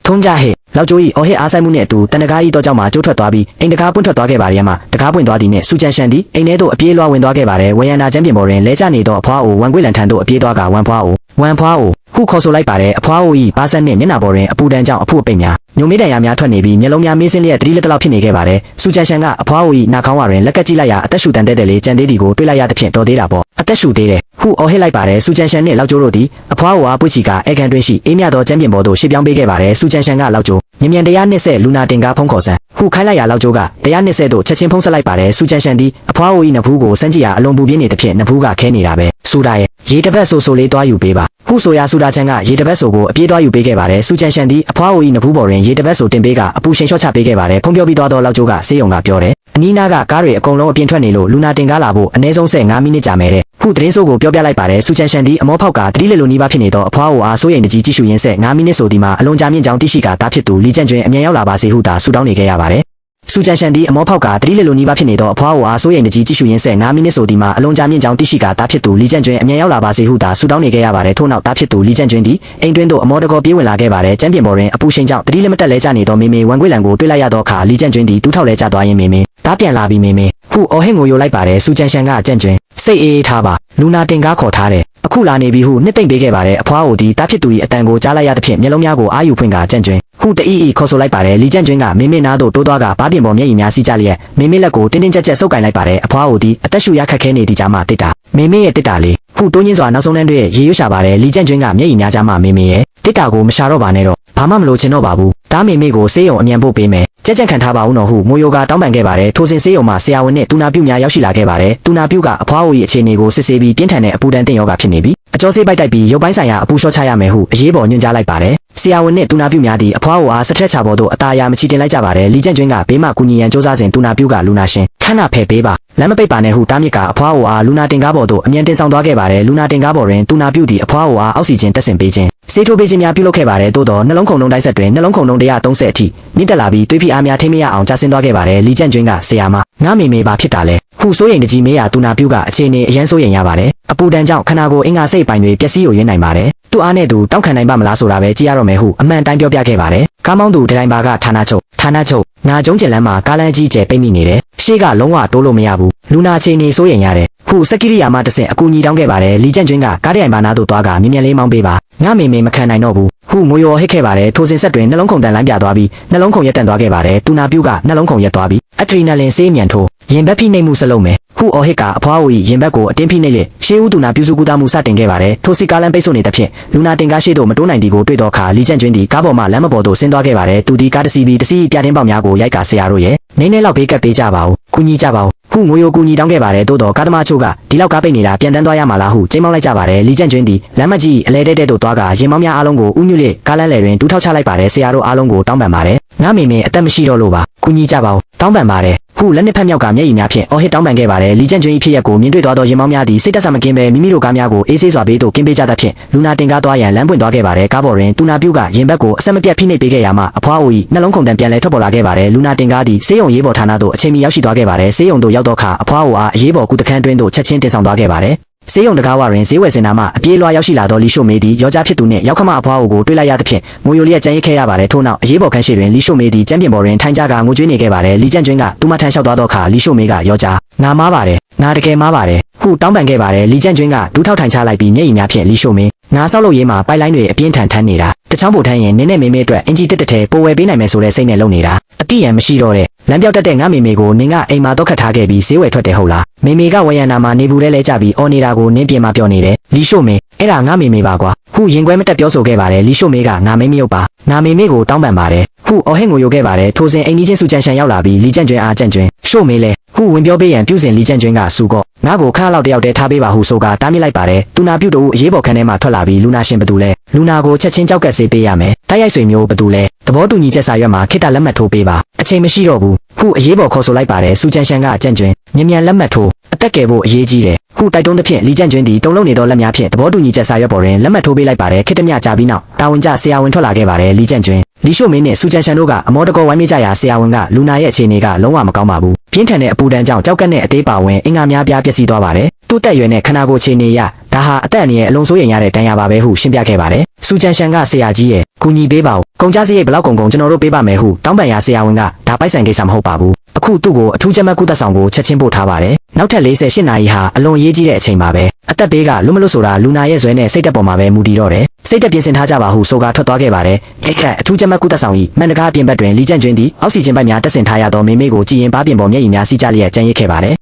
ထုံးကြဟဲ့လောက်ကျိုး၏အော်ဟစ်အားဆိုင်မှုနှင့်အတူတန်တကား၏တောကြောက်မှာကျိုးထွက်သွားပြီးအိမ်တကားပွင့်ထွက်သွားခဲ့ပါရမှတကားပွင့်သွားသည်နှင့်စူချန်ရှန်သည်အိမ်ထဲသို့အပြေးလွှားဝင်သွားခဲ့ပါတယ်ဝရန်နာချမ်းပြင်ပေါ်တွင်လဲကျနေသောအဖွားအိုဝန်ကွေလန်ထံသို့အပြေးသွားကဝန်ဖွားအိုဟုခေါ်ဆိုလိုက်ပါတယ်အဖွားအို၏ဘာဆက်နှင့်မျက်နှာပေါ်တွင်အပူတန်ကြောင့်အဖို့အပိတ်များညိုမေးတန်ရာများထွက်နေပြီးမျက်လုံးများမေးစင်းလျက်တတိလက်တလောက်ဖြစ်နေခဲ့ပါတယ်စူချန်ရှန်ကအဖွားအို၏နှာခေါင်းဝါတွင်လက်ကကြည့်လိုက်ရာအသက်ရှူတန်တဲ့လေးကြံသေးသည်ကိုတွေ့လိုက်ရသဖြင့်တော်သေးတာပေါ့အသက်ရှူသေးတယ်ဟုအော်ဟစ်လိုက်ပါတယ်စူချန်ရှန်နှင့်လောက်ကျိုးတို့သည်အဖွားအိုအားပွေ့ချီကအဲကန်တွင်ရှိအေးမြသောချမ်းပြင်ပေါ်သို့ရှေ့ပြောင်းပေးခဲ့ပါတယ်စူချန်ရှန်ကလောက်ကျိုးမြန်တရားနှစ်ဆက်လူနာတင်ကားဖုံးခေါ်ဆန်ဟုခိုင်းလိုက်ရာလောက်ကျိုးကတရားနှစ်ဆက်တို့ချက်ချင်းဖုံးဆက်လိုက်ပါတယ်စူချန်ရှန်သည်အဖွားအို၏နဖူးကိုစမ်းကြည့်ရာအလွန်ပူပြင်းနေသဖြင့်နဖူးကခဲနေတာပဲစူတာရဲ့ရေတပတ်ဆိုလေးတွားယူပေးပါဟုဆိုရာစူတာချန်ကရေတပတ်ဆိုကိုအပြေးသွားယူပေးခဲ့ပါတယ်စူချန်ရှန်သည်အဖွားအို၏နဖူးပေါ်တွင်ရေတပတ်ဆိုတင်ပေးကအပူရှင်လျှော့ချပေးခဲ့ပါတယ်ဖုံးပြောပြီးသွားသောလောက်ကျိုးကဆေးရုံကပြောတယ်အနီးနားကကားတွေအကုန်လုံးအပြင်ထွက်နေလို့လူနာတင်ကားလာဖို့အနည်းဆုံး15မိနစ်ကြာမယ်တဲ့ဟုသတင်းဆိုးကိုပြောပြလိုက်ပါတယ်စူချန်ရှန်သည်အမောဖောက်ကတတိလက်လိုနီးပါးဖြစ်နေသောအဖွားအိုအားစိုးရိမ်တကြီးကြည့်ရှုရင်းဆက်5မိနစ်ဆိုဒီမှာအလွန်ကြာမြင့်ကြောင်းသိရှိကတားဖြစ်သူလီကျန့်ကျွင်းအမြန်ရောက်လာပါစေဟုသာဆုတောင်းနေခဲ့ရပါတယ်စူချန်ရှန်သည်အမောဖောက်ကတတိလက်လိုနီးပါးဖြစ်နေသောအဖွားအိုအားစိုးရိမ်တကြီးကြည့်ရှုရင်းဆက်5မိနစ်ဆိုဒီမှာအလွန်ကြာမြင့်ကြောင်းသိရှိကတားဖြစ်သူလီကျန့်ကျွင်းအမြန်ရောက်လာပါစေဟုသာဆုတောင်းနေခဲ့ရပါတယ်ထို့နောက်တားဖြစ်သူလီကျန့်ကျွင်းသည်အိမ်တွင်းသို့အမောတကောပြေးဝင်လာခဲ့ပါတယ်ကျမ်းပြင်ပေါ်တွင်အပူရှိန်ကြောင့်တတိလက်မတက်လဲကျနေသောမေဝန်ခွေလန်ကိုတွေ့လိုက်ရသောအခါလီကျန့်ကျွင်းသည်တူးထောက်လဲကျသွားရင်းမေတားပြန်လာပြီးမေဟုအော်ဟစ်ငိုယိုလိုက်ပါတယ်စူချန်ရှန်ကကြန့်ကျွင်းစိတ်အေးထားပါလူနာတင်ကားခေါ်ထားတယ်အခုလာနေပြီဟုနှစ်သိမ့်ပေးခဲ့ပါတယ်အဖွားအိုသည်တားဖြစ်သူ၏အတန်ကိုကြားလိုက်ရသဖြင့်မျက်လုံးများကိုအာယူဖွင့်ကကြန့်ကျွင်းဟုတအီခေါ်ဆိုလိုက်ပါတယ်လီကျန့်ကျွင်းကမေနားသို့တိုးသွားကဘားပြင်ပေါ်မျက်ရည်များစီးကြလျက်မေလက်ကိုတင်းတင်းကြပ်ကြပ်ဆုပ်ကင်လိုက်ပါတယ်အဖွားအိုသည်အသက်ရှူရခက်ခဲနေသည့်ကြားမှာတစ်တာမေရဲ့တစ်တာလေးဟုတိုးညင်းစွာနောက်ဆုံးတန်းတွေရေရွှရှာပါတယ်လီကျန့်ကျွင်းကမျက်ရည်များကြားမှာမေရဲ့တစ်တာကိုမရှာတော့ပါနဲ့တော့ဘာမှမလိုချင်တော့ပါဘူးတားမေကိုဆေးရုံအမြန်ပို့ပေးမယ်ကြက်ကြက်ခံထားပါဦးနော်ဟုမိုယိုကတောင်းပန်ခဲ့ပါတယ်ထိုစဉ်ဆေးရုံမှာဆရာဝန်နဲ့တူနာပြုများရောက်ရှိလာခဲ့ပါတယ်တူနာပြုကအဖွားအို၏အခြေအနေကိုစစ်ဆေးပြီးပြင်းထန်တဲ့အပူဒဏ်တင်ရောဂါဖြစ်နေပြီးအကျော်ဆေးပိုက်တိုက်ပြီးရုပ်ပိုင်းဆိုင်ရာအပူလျှော့ချရမယ်ဟုအရေးပေါ်ညွှန်ကြားလိုက်ပါတယ်ဆရာဝန်နဲ့တူနာပြုများသည်အဖွားအိုအားစထရက်ချပေါ်သို့အသားအရာမချီတင်လိုက်ကြပါတယ်လီကျန့်ကျွင်းကဘေးမှကူညီရန်စ조사စဉ်တူနာပြုကလူနာရှင်ခဏဖယ်ပေးပါလမ်းမပိတ်ပါနဲ့ဟုတားမြစ်ကအဖွားအိုအားလူနာတင်ကားပေါ်သို့အမြန်တင်ဆောင်သွားခဲ့ပါတယ်လူနာတင်ကားပေါ်တွင်တူနာပြုသည်အဖွားအိုအားအောက်ဆီဂျင်တက်ဆင်ပေးခြင်းဆေးထိုးပေးခြင်းများပြုလုပ်ခဲ့ပါတယ်သို့သောနှလုံးခုန်လုံးတိုက်ဆက်တွင်နှလုံးခုန်လုံး130အထိမြင့်တက်လာပြီးသွေးဖိအားများထိမရအောင်ကျဆင်းသွားခဲ့ပါတယ်လီကျန့်ကျွင်းကဆရာမငါမေပါဖြစ်တာလဲဟုစိုးရိမ်တကြီးမေးရာတူနာပြုကအခြေအနေအရန်စိုးရိမ်ရပါတယ်အပူဒဏ်ကြောင့်ခန္ဓာကိုယ်အင်္ဂါစိတ်ပိုင်းတွေပျက်စီးရနိုင်ပါတယ်သူအားနဲ့သူတောက်ခံနိုင်ပါမလားဆိုတာပဲကြည့်ရတော့မယ်ဟုအမှန်တိုင်းပြောပြခဲ့ပါတယ်ကားမောင်းသူဒရိုင်ဘာကဌာနချုပ်ငါကျုံးကျင်လမ်းမှာကားလမ်းကြီးကျယ်ပိတ်မိနေတယ်ရှေ့ကလုံးဝတိုးလို့မရဘူးလူနာအခြေအနေစိုးရိမ်ရတယ်ဟုစက်ကိရိယာမှတဆင့်အကူအညီတောင်းခဲ့ပါတယ်လီကျန့်ကျွင်းကကားတိုင်ဘာနာတို့သွားကမြင်လေးမောင်းပေးပါငါမေမခံနိုင်တော့ဘူးဟုငိုရောဟစ်ခဲ့ပါတယ်ထိုစဉ်ဆက်တွင်နှလုံးခုန်တန်လိုင်းပြသွားပြီးနှလုံးခုန်ရက်တန်သွားခဲ့ပါတယ်တူနာပြုကနှလုံးခုန်ရက်သွားပြီးအက်ဒရီနာလင်ဆေးမြန်ထိုးရင်ဘက်ဖိနှိပ်မှုစလုံးမယ်ဟ ဟူအော်ဟစ်ကအဖွားအို၏ရင်ဘတ်ကိုအတင်းဖိနှိပ်လေရှေးဦးသူနာပြုစုကူတာမှုစတင်ခဲ့ပါတယ်ထိုစီကားလမ်းပိတ်ဆို့နေသဖြင့်လူနာတင်ကားရှိသို့မတိုးနိုင်သည်ကိုတွေ့တော့အခါလီကျန့်ကျွင်းသည်ကားပေါ်မှလမ်းမပေါ်သို့ဆင်းသွားခဲ့ပါတယ်သူသည်ကားတစ်စီးပြီးတစ်စီးပြတင်းပေါက်များကိုရိုက်ကဆရာတို့ရဲ့နည်းနည်းလောက်ဘေးကပ်ပေးကြပါဦးကူညီကြပါဦးဟူငွေယိုကူညီတောင်းခဲ့ပါတယ်သို့တော့ကားသမားချို့ကဒီလောက်ကားပိတ်နေတာပြန်တန်းသွားရမှာလားဟုချိန်မောင်းလိုက်ကြပါတယ်လီကျန့်ကျွင်းသည်လမ်းမကြီးအလဲတဲတဲသို့သွားကရင်မောင်းများအားလုံးကိုဥညွတ်လေကားလမ်းလယ်တွင်တူးထောက်ချလိုက်ပါတယ်ဆရာတို့အားလုံးကိုတောင်းပန်ပါတယ်ငါမေမေအသက်မရှိတော့လို့ပါကူညီကြပါဦးတောင်းပန်ပါတယ်ဟူလက်နှစ်ဖက်မြောက်ကမျက်ရည်များဖြင့်အော်ဟစ်တောင်းပန်ခဲ့ပါတယ်လီကျန့်ကျွင်း၏ဖြစ်ရပ်ကိုမြင်တွေ့သွားသောရင်မောင်းများသည်စိတ်တက်ဆမကင်းပဲမိမိတို့ကားများကိုအေးဆေးစွာဘေးသို့ကင်းပေးကြသဖြင့်လူနာတင်ကားသွားရန်လမ်းပွင့်သွားခဲ့ပါတယ်ကားပေါ်တွင်တူနာပြုကရင်ဘတ်ကိုအဆက်မပြတ်ဖိနှိပ်ပေးခဲ့ရမှအဖွားအို၏နှလုံးခုန်တံပြန်လဲထွက်ပေါ်လာခဲ့ပါတယ်လူနာတင်ကားသည်ဆေးရုံရေးပေါ်ဌာနသို့အချိန်မီရောက်ရှိသွားခဲ့ပါတယ်ဆေးရုံသို့ရောက်တော့အခါအဖွားအိုအားအရေးပေါ်ကုသခန်းတွင်သို့ချက်ချင်းတင်ဆောင်သွားခဲ့ပါတယ်ဆေးရုံတကားဝတွင်ဈေးဝယ်စင်နာမှအပြေးလွှာရောက်ရှိလာသောလီရှိုမေသည်ယောက်ျားဖြစ်သူနှင့်ရောက်ခမအဖွားအိုကိုတွေ့လိုက်ရသဖြင့်ငိုယိုလျက်ကြမ်းရစ်ခဲ့ရပါတယ်ထို့နောက်အရေးပေါ်ခန်းရှိတွင်လီရှိုမေသည်ကျမ်းပြင်ပေါ်တွင်ထိုင်ကြကငိုကြွေးနေခဲ့ပါတယ်လီကျန့်ကျွင်းကသူမထမ်းလျှောက်သွားသောအခါလီရှိုမေကယောက်ျားငါမားပါတယ်ငါတကယ်မားပါတယ်ဟုတောင်းပန်ခဲ့ပါတယ်လီကျန့်ကျွင်းကဒူးထောက်ထိုင်ချလိုက်ပြီးမျက်ရည်များဖြင့်လီရှိုမေငါဆောက်လို့ရေးမှာပိုက်လိုင်းတွေအပြင်းထန်ထမ်းနေတာတချောင်းပိုထမ်းရင်နင်းနဲ့မေမေအတွက်အင်ဂျီတစ်တဲပိုဝယ်ပေးနိုင်မယ်ဆိုတဲ့စိတ်နဲ့လုပ်နေတာအတိရန်မရှိတော့တဲ့လမ်းပြောက်တက်တဲ့ငါမေမေကိုနင်းကအိမ်မှာတော့ခတ်ထားခဲ့ပြီးဈေးဝယ်ထွက်တယ်ဟုတ်လားမေမေကဝရန်နာမှာနေဘူးလဲကြပြီးအော်နေတာကိုနင်းပြင်မှာပြောနေတယ်လီရှိုမေအဲ့ဒါငါမေမေပါကွာဟုရင်ခွဲမတက်ပြောဆိုခဲ့ပါတယ်လီရှိုမေကငါမေမရုပ်ပါငါမေမေကိုတောင်းပန်ပါတယ်ဟုအော်ဟစ်ငိုယိုခဲ့ပါတယ်ထိုစဉ်အိမ်ကြီးချင်းစုချန်ရှန်ရောက်လာပြီးလီကျန့်ကျွင်းအားကျန့်ကျွင်းရှိုမေလဲဟုဝင်ပြောပေးရန်ပြုစဉ်လီကျန့်ကျွင်းကစူကောငါကိုခါလောက်တယောက်တည်းထားပေးပါဟုဆိုကတားမြစ်လိုက်ပါတယ်တူနာပြုတ်တို့အရေးပေါ်ခန်းထဲမှာထွက်လာပြီးလူနာရှင်ဘသူလဲလူနာကိုချက်ချင်းကြောက်ကက်ဆေးပေးရမယ်တိုက်ရိုက်ဆွေမျိုးဘသူလဲသဘောတူညီချက်စာရွက်မှာခိတ္တလက်မှတ်ထိုးပေးပါအချိန်မရှိတော့ဘူးဟုအရေးပေါ်ခေါ်ဆိုလိုက်ပါတယ်စူချန်ရှန်ကအကျန့်ကျွင်းမြန်လက်မှတ်ထိုးအသက်ကယ်ဖို့အရေးကြီးတယ်ဟုတိုက်တွန်းသဖြင့်လီကျန့်ကျွင်းသည်တုံလုံးနေသောလက်များဖြင့်သဘောတူညီချက်စာရွက်ပေါ်တွင်လက်မှတ်ထိုးပေးလိုက်ပါတယ်ခိတ္တမြကြာပြီးနောက်တာဝန်ကျဆရာဝန်ထွက်လာခဲ့ပါတယ်လီကျန့်ကျွင်းလီရှိုမင်းနှင့်စူချန်ရှန်တို့ကအမောတကောဝိုင်းမိကြရာဆရာဝန်ကလူနာရဲ့အခြေအနေကလုံးဝမကောင်းပါဘူးပြင်းထန်တဲ့အပူဒဏ်ကြောင့်ကြောက်ကက်နဲ့အသေးပါဝင်အင်္ဂါများပြားပျက်စီးသွားပါတယ်သူ့တက်ရွယ်နဲ့ခနာကိုခြေနေရဒါဟာအသက်အန္တရာယ်အလုံးစိုးရိမ်ရတဲ့ဒဏ်ရာပါပဲဟုရှင်းပြခဲ့ပါတယ်စူချန်ရှန်ကဆရာကြီးရဲ့ကူညီပေးပါဦးကုန်ကြစရိတ်ဘလောက်ကုန်ကျွန်တော်တို့ပေးပါမယ်ဟုတောင်းပန်ရာဆရာဝန်ကဒါပိုက်ဆံကိစ္စမဟုတ်ပါဘူးအခုသူ့ကိုအထူးချက်မှတ်ကုသဆောင်ကိုချက်ချင်းပို့ထားပါတယ်နောက်ထပ်48နာရီဟာအလွန်အရေးကြီးတဲ့အချိန်ပါပဲအသက်ဘေးကလွတ်မလွတ်ဆိုတာလူနာရဲ့ဇွဲနဲ့စိတ်သက်ပေါ်မှာပဲမူတည်တော့တယ်စိတ်သက်ပြင်ဆင်ထားကြပါဟုဆိုကထွက်သွားခဲ့ပါတယ်အခက်အထူးချက်မှတ်ကုသဆောင်၏မှန်တကားအပြင်ဘက်တွင်လီကျန့်ကျွင်းသည်အောက်ဆီဂျင်ပိုက်များတက်ဆင်ထားရသောမေမေကိုကြည်ရင်ပါပြင်ပေါ်မျက်ရည်များစီးကြလျက်ကြမ်းရစ်ခဲ့ပါတယ်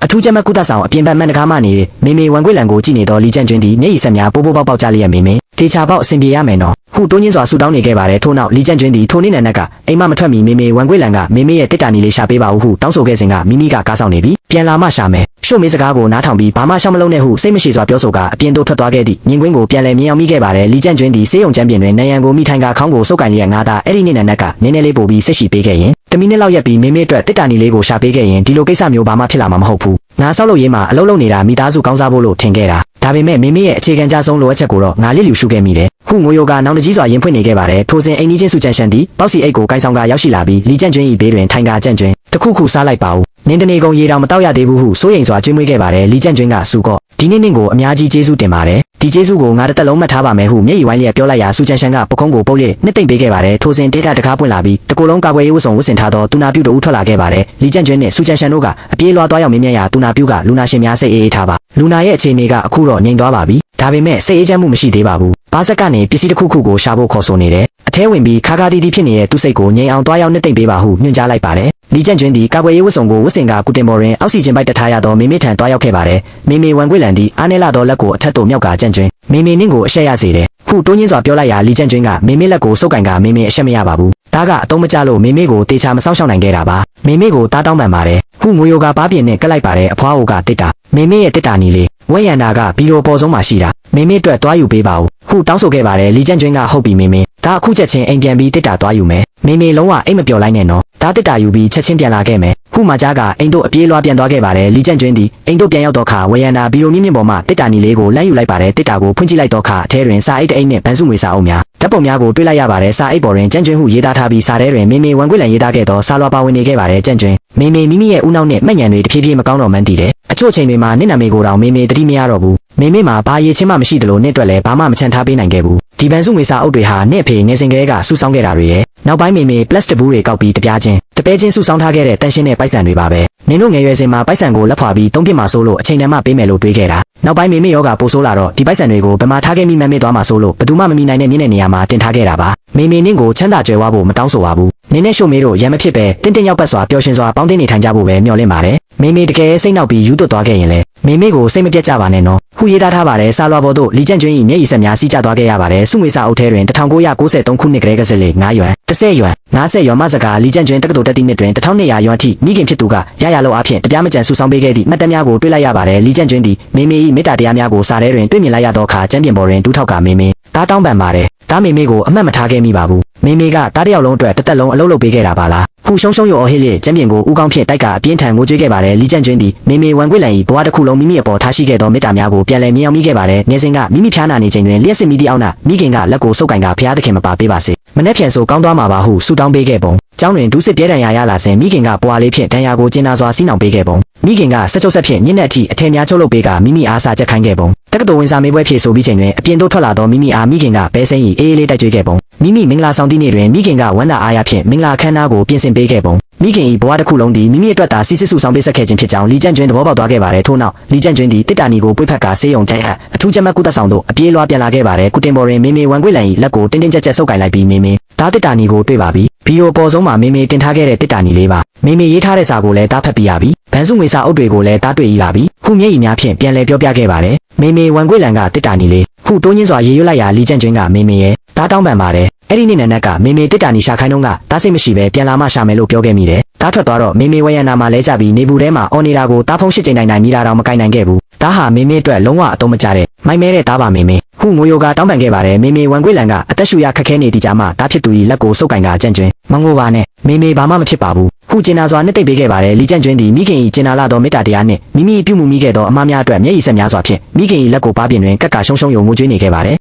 အထူးချက်မှတ်ကုသဆောင်အပြင်ဘက်မှန်တကားမှနေမေမေဝန်ခွေလံကိုကြည့်နေသောလီကျန့်ကျွင်းသည်မျက်ရည်ဆက်များပိုးပေါက်ကြလျက်မေမေတေချာပေါက်အဆင်ပြေရမယ်နော်ဟုတိုးညင်းစွာဆူတောင်းနေခဲ့ပါတယ်ထို့နောက်လီကျန့်ကျွင်းသည်ထိုနေ့နံနက်ကအိမ်မမထွက်မီမေမေဝန်ခွေလံကမေမေရဲ့တစ်တာနီလေးရှာပေးပါဦးဟုတောင်းဆိုခဲ့စဉ်ကမိမိကကားဆောင်နေပြီးပြန်လာမှရှာမယ်ရှို့မေးစကားကိုနားထောင်ပြီးဘာမှရှောင်မလုံးနဲ့ဟုစိတ်မရှိစွာပြောဆိုကအပြင်သို့ထွက်သွားခဲ့သည့်မြင်ကွင်းကိုပြန်လည်မြင်အောင်မိခဲ့ပါတယ်လီကျန့်ကျွင်းသည်ဆေးရုံချမ်းပြင်တွင်နံရံကိုမိထိုင်ကခေါင်းကိုစုပ်ကင်လျက်ငါသာအဲ့ဒီနေ့နံနက်ကနည်းနည်းလေးပို့ပြီးစိတ်ရှိပေးခဲ့ရင်တမိနစ်လောက်ရက်ပြီးမေမေအတွက်တစ်တာနီလေးကိုရှာပေးခဲ့ရင်ဒီလိုကိစ္စမျိုးဘာမှဖြစ်လာမှာမဟုတ်ဘူးငါဆောက်လို့ရေးမှာအလုံးလုံးနေတာမိသားစုကောင်းစားဖို့လို့ထင်ခဲ့တာဒါပေမဲ့မေမေရဲ့အခြေခံကြဆုံးလိုအပ်ချက်ကိုတော့ငါလစ်လျူရှုခဲ့မိတယ်ဟုငိုယိုကနောင်တကြီးစွာရင်ဖွင့်နေခဲ့ပါတယ်ထိုစဉ်အိမ်ကြီးချင်းစုချန်ရှန်သည်ပေါက်စီအိတ်ကိုကိုင်းဆောင်ကရောက်ရှိလာပြီးလီကျန့်ကျွင်း၏ဘေးတွင်ထိုင်ကကျန့်ကျွင်းတခုခုစားလိုက်ပါဦးနင်းတနေကုန်ရေတောင်မတောက်ရသေးဘူးဟုစိုးရိမ်စွာကြွေးမွေးခဲ့ပါတယ်လီကျန့်ကျွင်းကစူကောဒီနေ့နင့်ကိုအများကြီးကျေးဇူးတင်ပါတယ်ဒီကျေးဇူးကိုငါတစ်သက်လုံးမှတ်ထားပါမယ်ဟုမျက်ရည်ဝိုင်းလျက်ပြောလိုက်ရာစူချန်ရှန်ကပကုံးကိုပုတ်လျက်နှစ်သိမ့်ပေးခဲ့ပါတယ်ထိုစဉ်ဒေတာတကားပွင့်လာပြီးတကူလုံးကာကွယ်ရေးဝတ်စုံဝတ်ဆင်ထားသောတူနာပြုတို့ဦးထွက်လာခဲ့ပါတယ်လီကျန့်ကျွင်းနှင့်စူချန်ရှန်တို့ကအပြေးလွှာသွားရောက်မင်းမြတ်ရာတူနာပြုကလူနာရှင်များစိတ်အေးအေးထားပါလူနာရဲ့အခြေအနေကအခုတော့ငြိမ်သွားပါပြီဒါပေမဲ့စိတ်အေးချမ်းမှုမရှိသေးပါဘူးဘာဆက်ကနေပစ္စည်းတစ်ခုခုကိုရှာဖို့ခေါ်ဆိုနေတယ်အထဲဝင်ပြီးခါခါတီးတီးဖြစ်နေတဲ့သူ့စိတ်ကိုငြိမ်အောင်သွားရောက်နှစ်သိမ့်ပေးပါဟုညွှန်ကြားလိုက်ပါတယ်လီကျန့်ကျွင်းသည်ကာကွယ်ရေးဝတ်စုံကိုဝတ်ဆင်ကကုတင်ပေါ်တွင်အောက်ဆီဂျင်ပိုက်တထားရသောမေမေထံသွားရောက်ခဲ့ပါတယ်မေမေဝန်ခွေလန်သည်အားနည်းလာသောလက်ကိုအထက်သို့မြောက်ကကျန့်ကျွင်းမေမေနင့်ကိုအရှက်ရစေတယ်ဟုတိုးညင်းစွာပြောလိုက်ရာလီကျန့်ကျွင်းကမေမေလက်ကိုစုပ်ကင်ကမေမေအရှက်မရပါဘူးဒါကအတုံးမကျလို့မေမေကိုတေချာမဆောက်ရှောက်နိုင်ခဲ့တာပါမေမေကိုတားတောင်းပန်ပါတယ်ဟုငွေယိုကပါးပြင်းနဲ့ကက်လိုက်ပါတယ်အဖွားအိုကတစ်တာမေမေရဲ့တစ်တာနီလေးဝက်ရန်နာကဘီရိုပေါ်ဆုံးမှာရှိတာမေမေအတွက်သွားယူပေးပါဦးဟုတောင်းဆိုခဲ့ပါတယ်လီကျန့်ကျွင်းကဟုတ်ပြီမေမေဒါအခုချက်ချင်းအိမ်ပြန်ပြီးတစ်တာသွားယူမယ်မေမေလုံးဝအိမ်မပျော်လိုက်နဲ့နော်ဒါတစ်တာယူပြီးချက်ချင်းပြန်လာခဲ့မယ်ဟုမှကြားကအိမ်တို့အပြေးလွှားပြန်သွားခဲ့ပါတယ်လီကျန့်ကျွင်းသည်အိမ်တို့ပြန်ရောက်တော့ခါဝက်ရန်နာဘီရိုမြင့်မြင့်ပေါ်မှတစ်တာနီလေးကိုလမ်းယူလိုက်ပါတယ်တစ်တာကိုဖွင့်ကြည့်လိုက်တော့ခါအထဲတွင်စာအိတ်အိတ်နဲ့ဗန်စုငွေစာအုပ်များဓာတ်ပုံများကိုတွေ့လိုက်ရပါတယ်စာအိတ်ပေါ်တွင်ကျန့်ကျွင်းဟုရေးသားထားပြီးစာထဲတွင်မေမေဝန်ခွေလန်ရေးသားခဲ့သောစာလွှာပါဝင်နေခဲ့ပါတယ်ကျန့်ကျွင်းမေမေမိမိရဲ့ဦးနှောက်နဲ့မှတ်ဉာဏ်တွေတဖြည်းဖြည်းမကောင်းတော့မှန်းသိတယ်အချို့ချိန်တွေမှာနင့်နာမေကိုတောင်မေမေတတိမရတော့ဘူးမေမေမှာဘာရေးချင်းမှမရှိသလိုနင့်အတွက်လည်းဘာမှမချန်ထားပေးနိုင်ခဲ့ဘူးဒီဗန်စုငွေစာအုပ်တွေဟာနင့်အဖေငယ်စဉ်ကလေးကစူးစောင်းခဲ့တာတွေရဲ့နောက်ပိုင်းမေမေပလတ်စတစ်ဘူးတွေကောက်ပြီးတပြားချင်းတပဲချင်းစူးစောင်းထားခဲ့တဲ့တန်ရှင်းတဲ့ပိုက်ဆံတွေပါပဲနင်တို့ငယ်ရွယ်စဉ်မှာပိုက်ဆံကိုလက်ဖွာပြီးသုံးပြစ်မှာစိုးလို့အချိန်တန်မှပေးမယ်လို့တွေးခဲ့တာနောက်ပိုင်းမေမေယောဂပိုဆိုးလာတော့ဒီပိုက်ဆံတွေကိုဘယ်မှာထားခဲ့မိမှန်းမေ့သွားမှာစိုးလို့ဘယ်သူမှမမိနိုင်တဲ့မြင့်တဲ့နေရာမှာတင်ထားခဲ့တာပါမေမေနင့်ကိုချမ်းသာကြွယ်ဝဖို့မတောင်းဆိုပါဘူးနင်းနဲ့ရှို့မေးတို့ရံမဖြစ်ပဲတင်းတင်းရောက်ပတ်စွာပျော်ရွှင်စွာပေါင်းတင်နေထိုင်ကြဖို့ပဲမျှော်လင့်ပါတယ် မေမေတကယ်စိတ်နောက်ပြီးယူသွတ်သွားခဲ့ရင်လေမေမေကိုစိတ်မပြတ်ကြပါနဲ့နော်ခုရေးသားထားပါတယ်စာလွှာပေါ်သို့လီကျန့်ကျွင်း၏မျက်ရည်ဆက်များစီးကျသွားခဲ့ရပါတယ်စုငွေစာအုပ်ထဲတွင်1993ခုနှစ်ကလေးကစလေ9ရွမ်10ရွမ်50ရွမ်မှစကားလီကျန့်ကျွင်းတက္ကသိုလ်တက်သည့်နှစ်တွင်1200ရွမ်အထိမိခင်ဖြစ်သူကရရလို့အဖြစ်တပြားမကျန်စုဆောင်ပေးခဲ့သည့်မှတ်တမ်းများကိုတွေ့လိုက်ရပါတယ်လီကျန့်ကျွင်းသည်မေမေ၏မေတ္တာတရားများကိုစာထဲတွင်တွေ့မြင်လိုက်ရသောအခါကျမ်းပြင်ပေါ်တွင်ဒူးထောက်ကမေမေတားတောင်းပန်ပါတယ်တားမေမေကိုအမှတ်မထားခဲ့မိပါဘူးမေမေကတားတစ်ယောက်လုံးအတွက်တစ်သက်လုံးအလုပ်လုပ်ပေးခဲ့တာပါလားခုရှုံရှုံရော်ဟစ်လျက်ကျမ်းပြင်ကိုဥကောင်းဖြင့်တိုက်ကအပြင်းထန်ငိုကြွေးခဲ့ပါတယ်လီကျန့်ကျွင်းသည်မေမေဝန်ခွေလန်၏ဘဝတစ်ခုလုံးမိမိအပေါ်ထားရှိခဲ့သောမေတ္တာများကိုပြန်လည်မြင်အောင်မိခဲ့ပါတယ်ငယ်စဉ်ကမိမိဖျားနာနေချိန်တွင်လျှက်စစ်မိသည့်အောက်နာမိခင်ကလက်ကိုဆုပ်ကင်ကဖျားသခင်မပါပေးပါစေမနေ့ပြန်ဆိုကောင်းသွားမှာပါဟုဆုတောင်းပေးခဲ့ပုံကျောင်းတွင်ဒူးစစ်ပြဲတံရရလာစဉ်မိခင်ကပွာလေးဖြင့်တံရကိုကျင်းနာစွာစီးနှောင်ပေးခဲ့ပုံမိခင်ကဆက်ချုပ်ဆက်ဖြင့်ညစ်တဲ့အထိအထည်များချုပ်လုပ်ပေးကမိမိအားစာချက်ခိုင်းခဲ့ပုံတက္ကသိုလ်ဝင်စာမေးပွဲဖြေဆိုပြီးချိန်တွင်အပြင်သို့ထွက်လာသောမိမိအားမိခင်ကဘဲစိမ်း၏အေးအေးလေးတိုက်ကြွေးခဲ့ပုံမိမိမင်္ဂလာဆောင်သည့်နေ့တွင်မိခင်ကဝမ်းသာအားရဖြင့်မင်္ဂလာခမ်းနားကိုပြင်ဆင်ပေးခဲ့ပုံမိခင်၏ဘဝတစ်ခုလုံးသည်မိမိအတွက်သာစီစစ်စုဆောင်ပေးဆက်ခဲ့ခြင်းဖြစ်ကြောင်းလီကျန့်ကျွင်းသဘောပေါက်သွားခဲ့ပါတယ်ထို့နောက်လီကျန့်ကျွင်းသည်တစ်တာနီကိုပွေ့ဖက်ကဆေးရုံတိုက်ဟပ်အထူးကျမတ်ကုသဆောင်သို့အပြေးလွှားပြန်လာခဲ့ပါတယ်ကုတင်ပေါ်တွင်မေမေဝန်ခွေလန်၏လက်ကိုတင်းတင်းကြပ်ကြပ်ဆုပ်ကင်လိုက်ပြီးမေမေဒါတစ်တာနီကိုတွေ့ပါပြီဗီဒီယိုပေါ်ဆုံးမှာမေမေတင်ထားခဲ့တဲ့တစ်တာနီလေးပါမေမေရေးထားတဲ့စာကိုလည်းတားဖတ်ပြရပြီဗန်စုငွေစာအုပ်တွေကိုလည်းတားတွေ့ရပါပြီခုမျက်ရည်များဖြင့်ပြန်လည်ပြောပြခဲ့ပါတယ်မေမေဝန်ခွေလန်ကတစ်တာနီလေးခုတိုးညင်းစွာရေရွတ်လိုက်ရာလီကျန့်ကျွင်းကမေမေရဲ့တားတောင်းပန်ပါတယ်အဲ့ဒီနေ့နံနက်ကမေမေတစ်တာနီရှာခိုင်းတော့ကတားစိတ်မရှိပဲပြန်လာမှရှာမယ်လို့ပြောခဲ့မိတယ်တားထွက်သွားတော့မေမေဝရနာမှာလဲကြပြီးနေဘူးထဲမှာအော်နေတာကိုတားဖုံးရှစ်ချိန်နိုင်မိတာတော့မကိုင်နိုင်ခဲ့ဘူးတားဟာမေမေအတွက်လုံးဝအသုံးမကျတဲ့မိုက်မဲတဲ့တားပါမေမေခုငိုယိုကတောင်းပန်ခဲ့ပါတယ်မေမေဝန်ခွေလန်ကအသက်ရှူရခက်ခဲနေတီကြမှာတားဖြစ်သူ၏လက်ကိုဆုပ်ကင်ကကြန့်ကျွင်းမငိုပါနဲ့မေမေဘာမှမဖြစ်ပါဘူးခုကျင်နာစွာနှစ်သိမ့်ပေးခဲ့ပါတယ်လီကျန့်ကျွင်းသည်မိခင်၏ကျင်နာလာသောမေတ္တာတရားနှင့်မိမိပြုမှုမိခဲ့သောအမှားများအတွက်မျက်ရည်ဆက်များစွာဖြင့်မိခင်၏လက်ကိုပါပြင်တွင်ကက်ကရှုံရှုံယုံငိုကြွေးနေခဲ့ပါတယ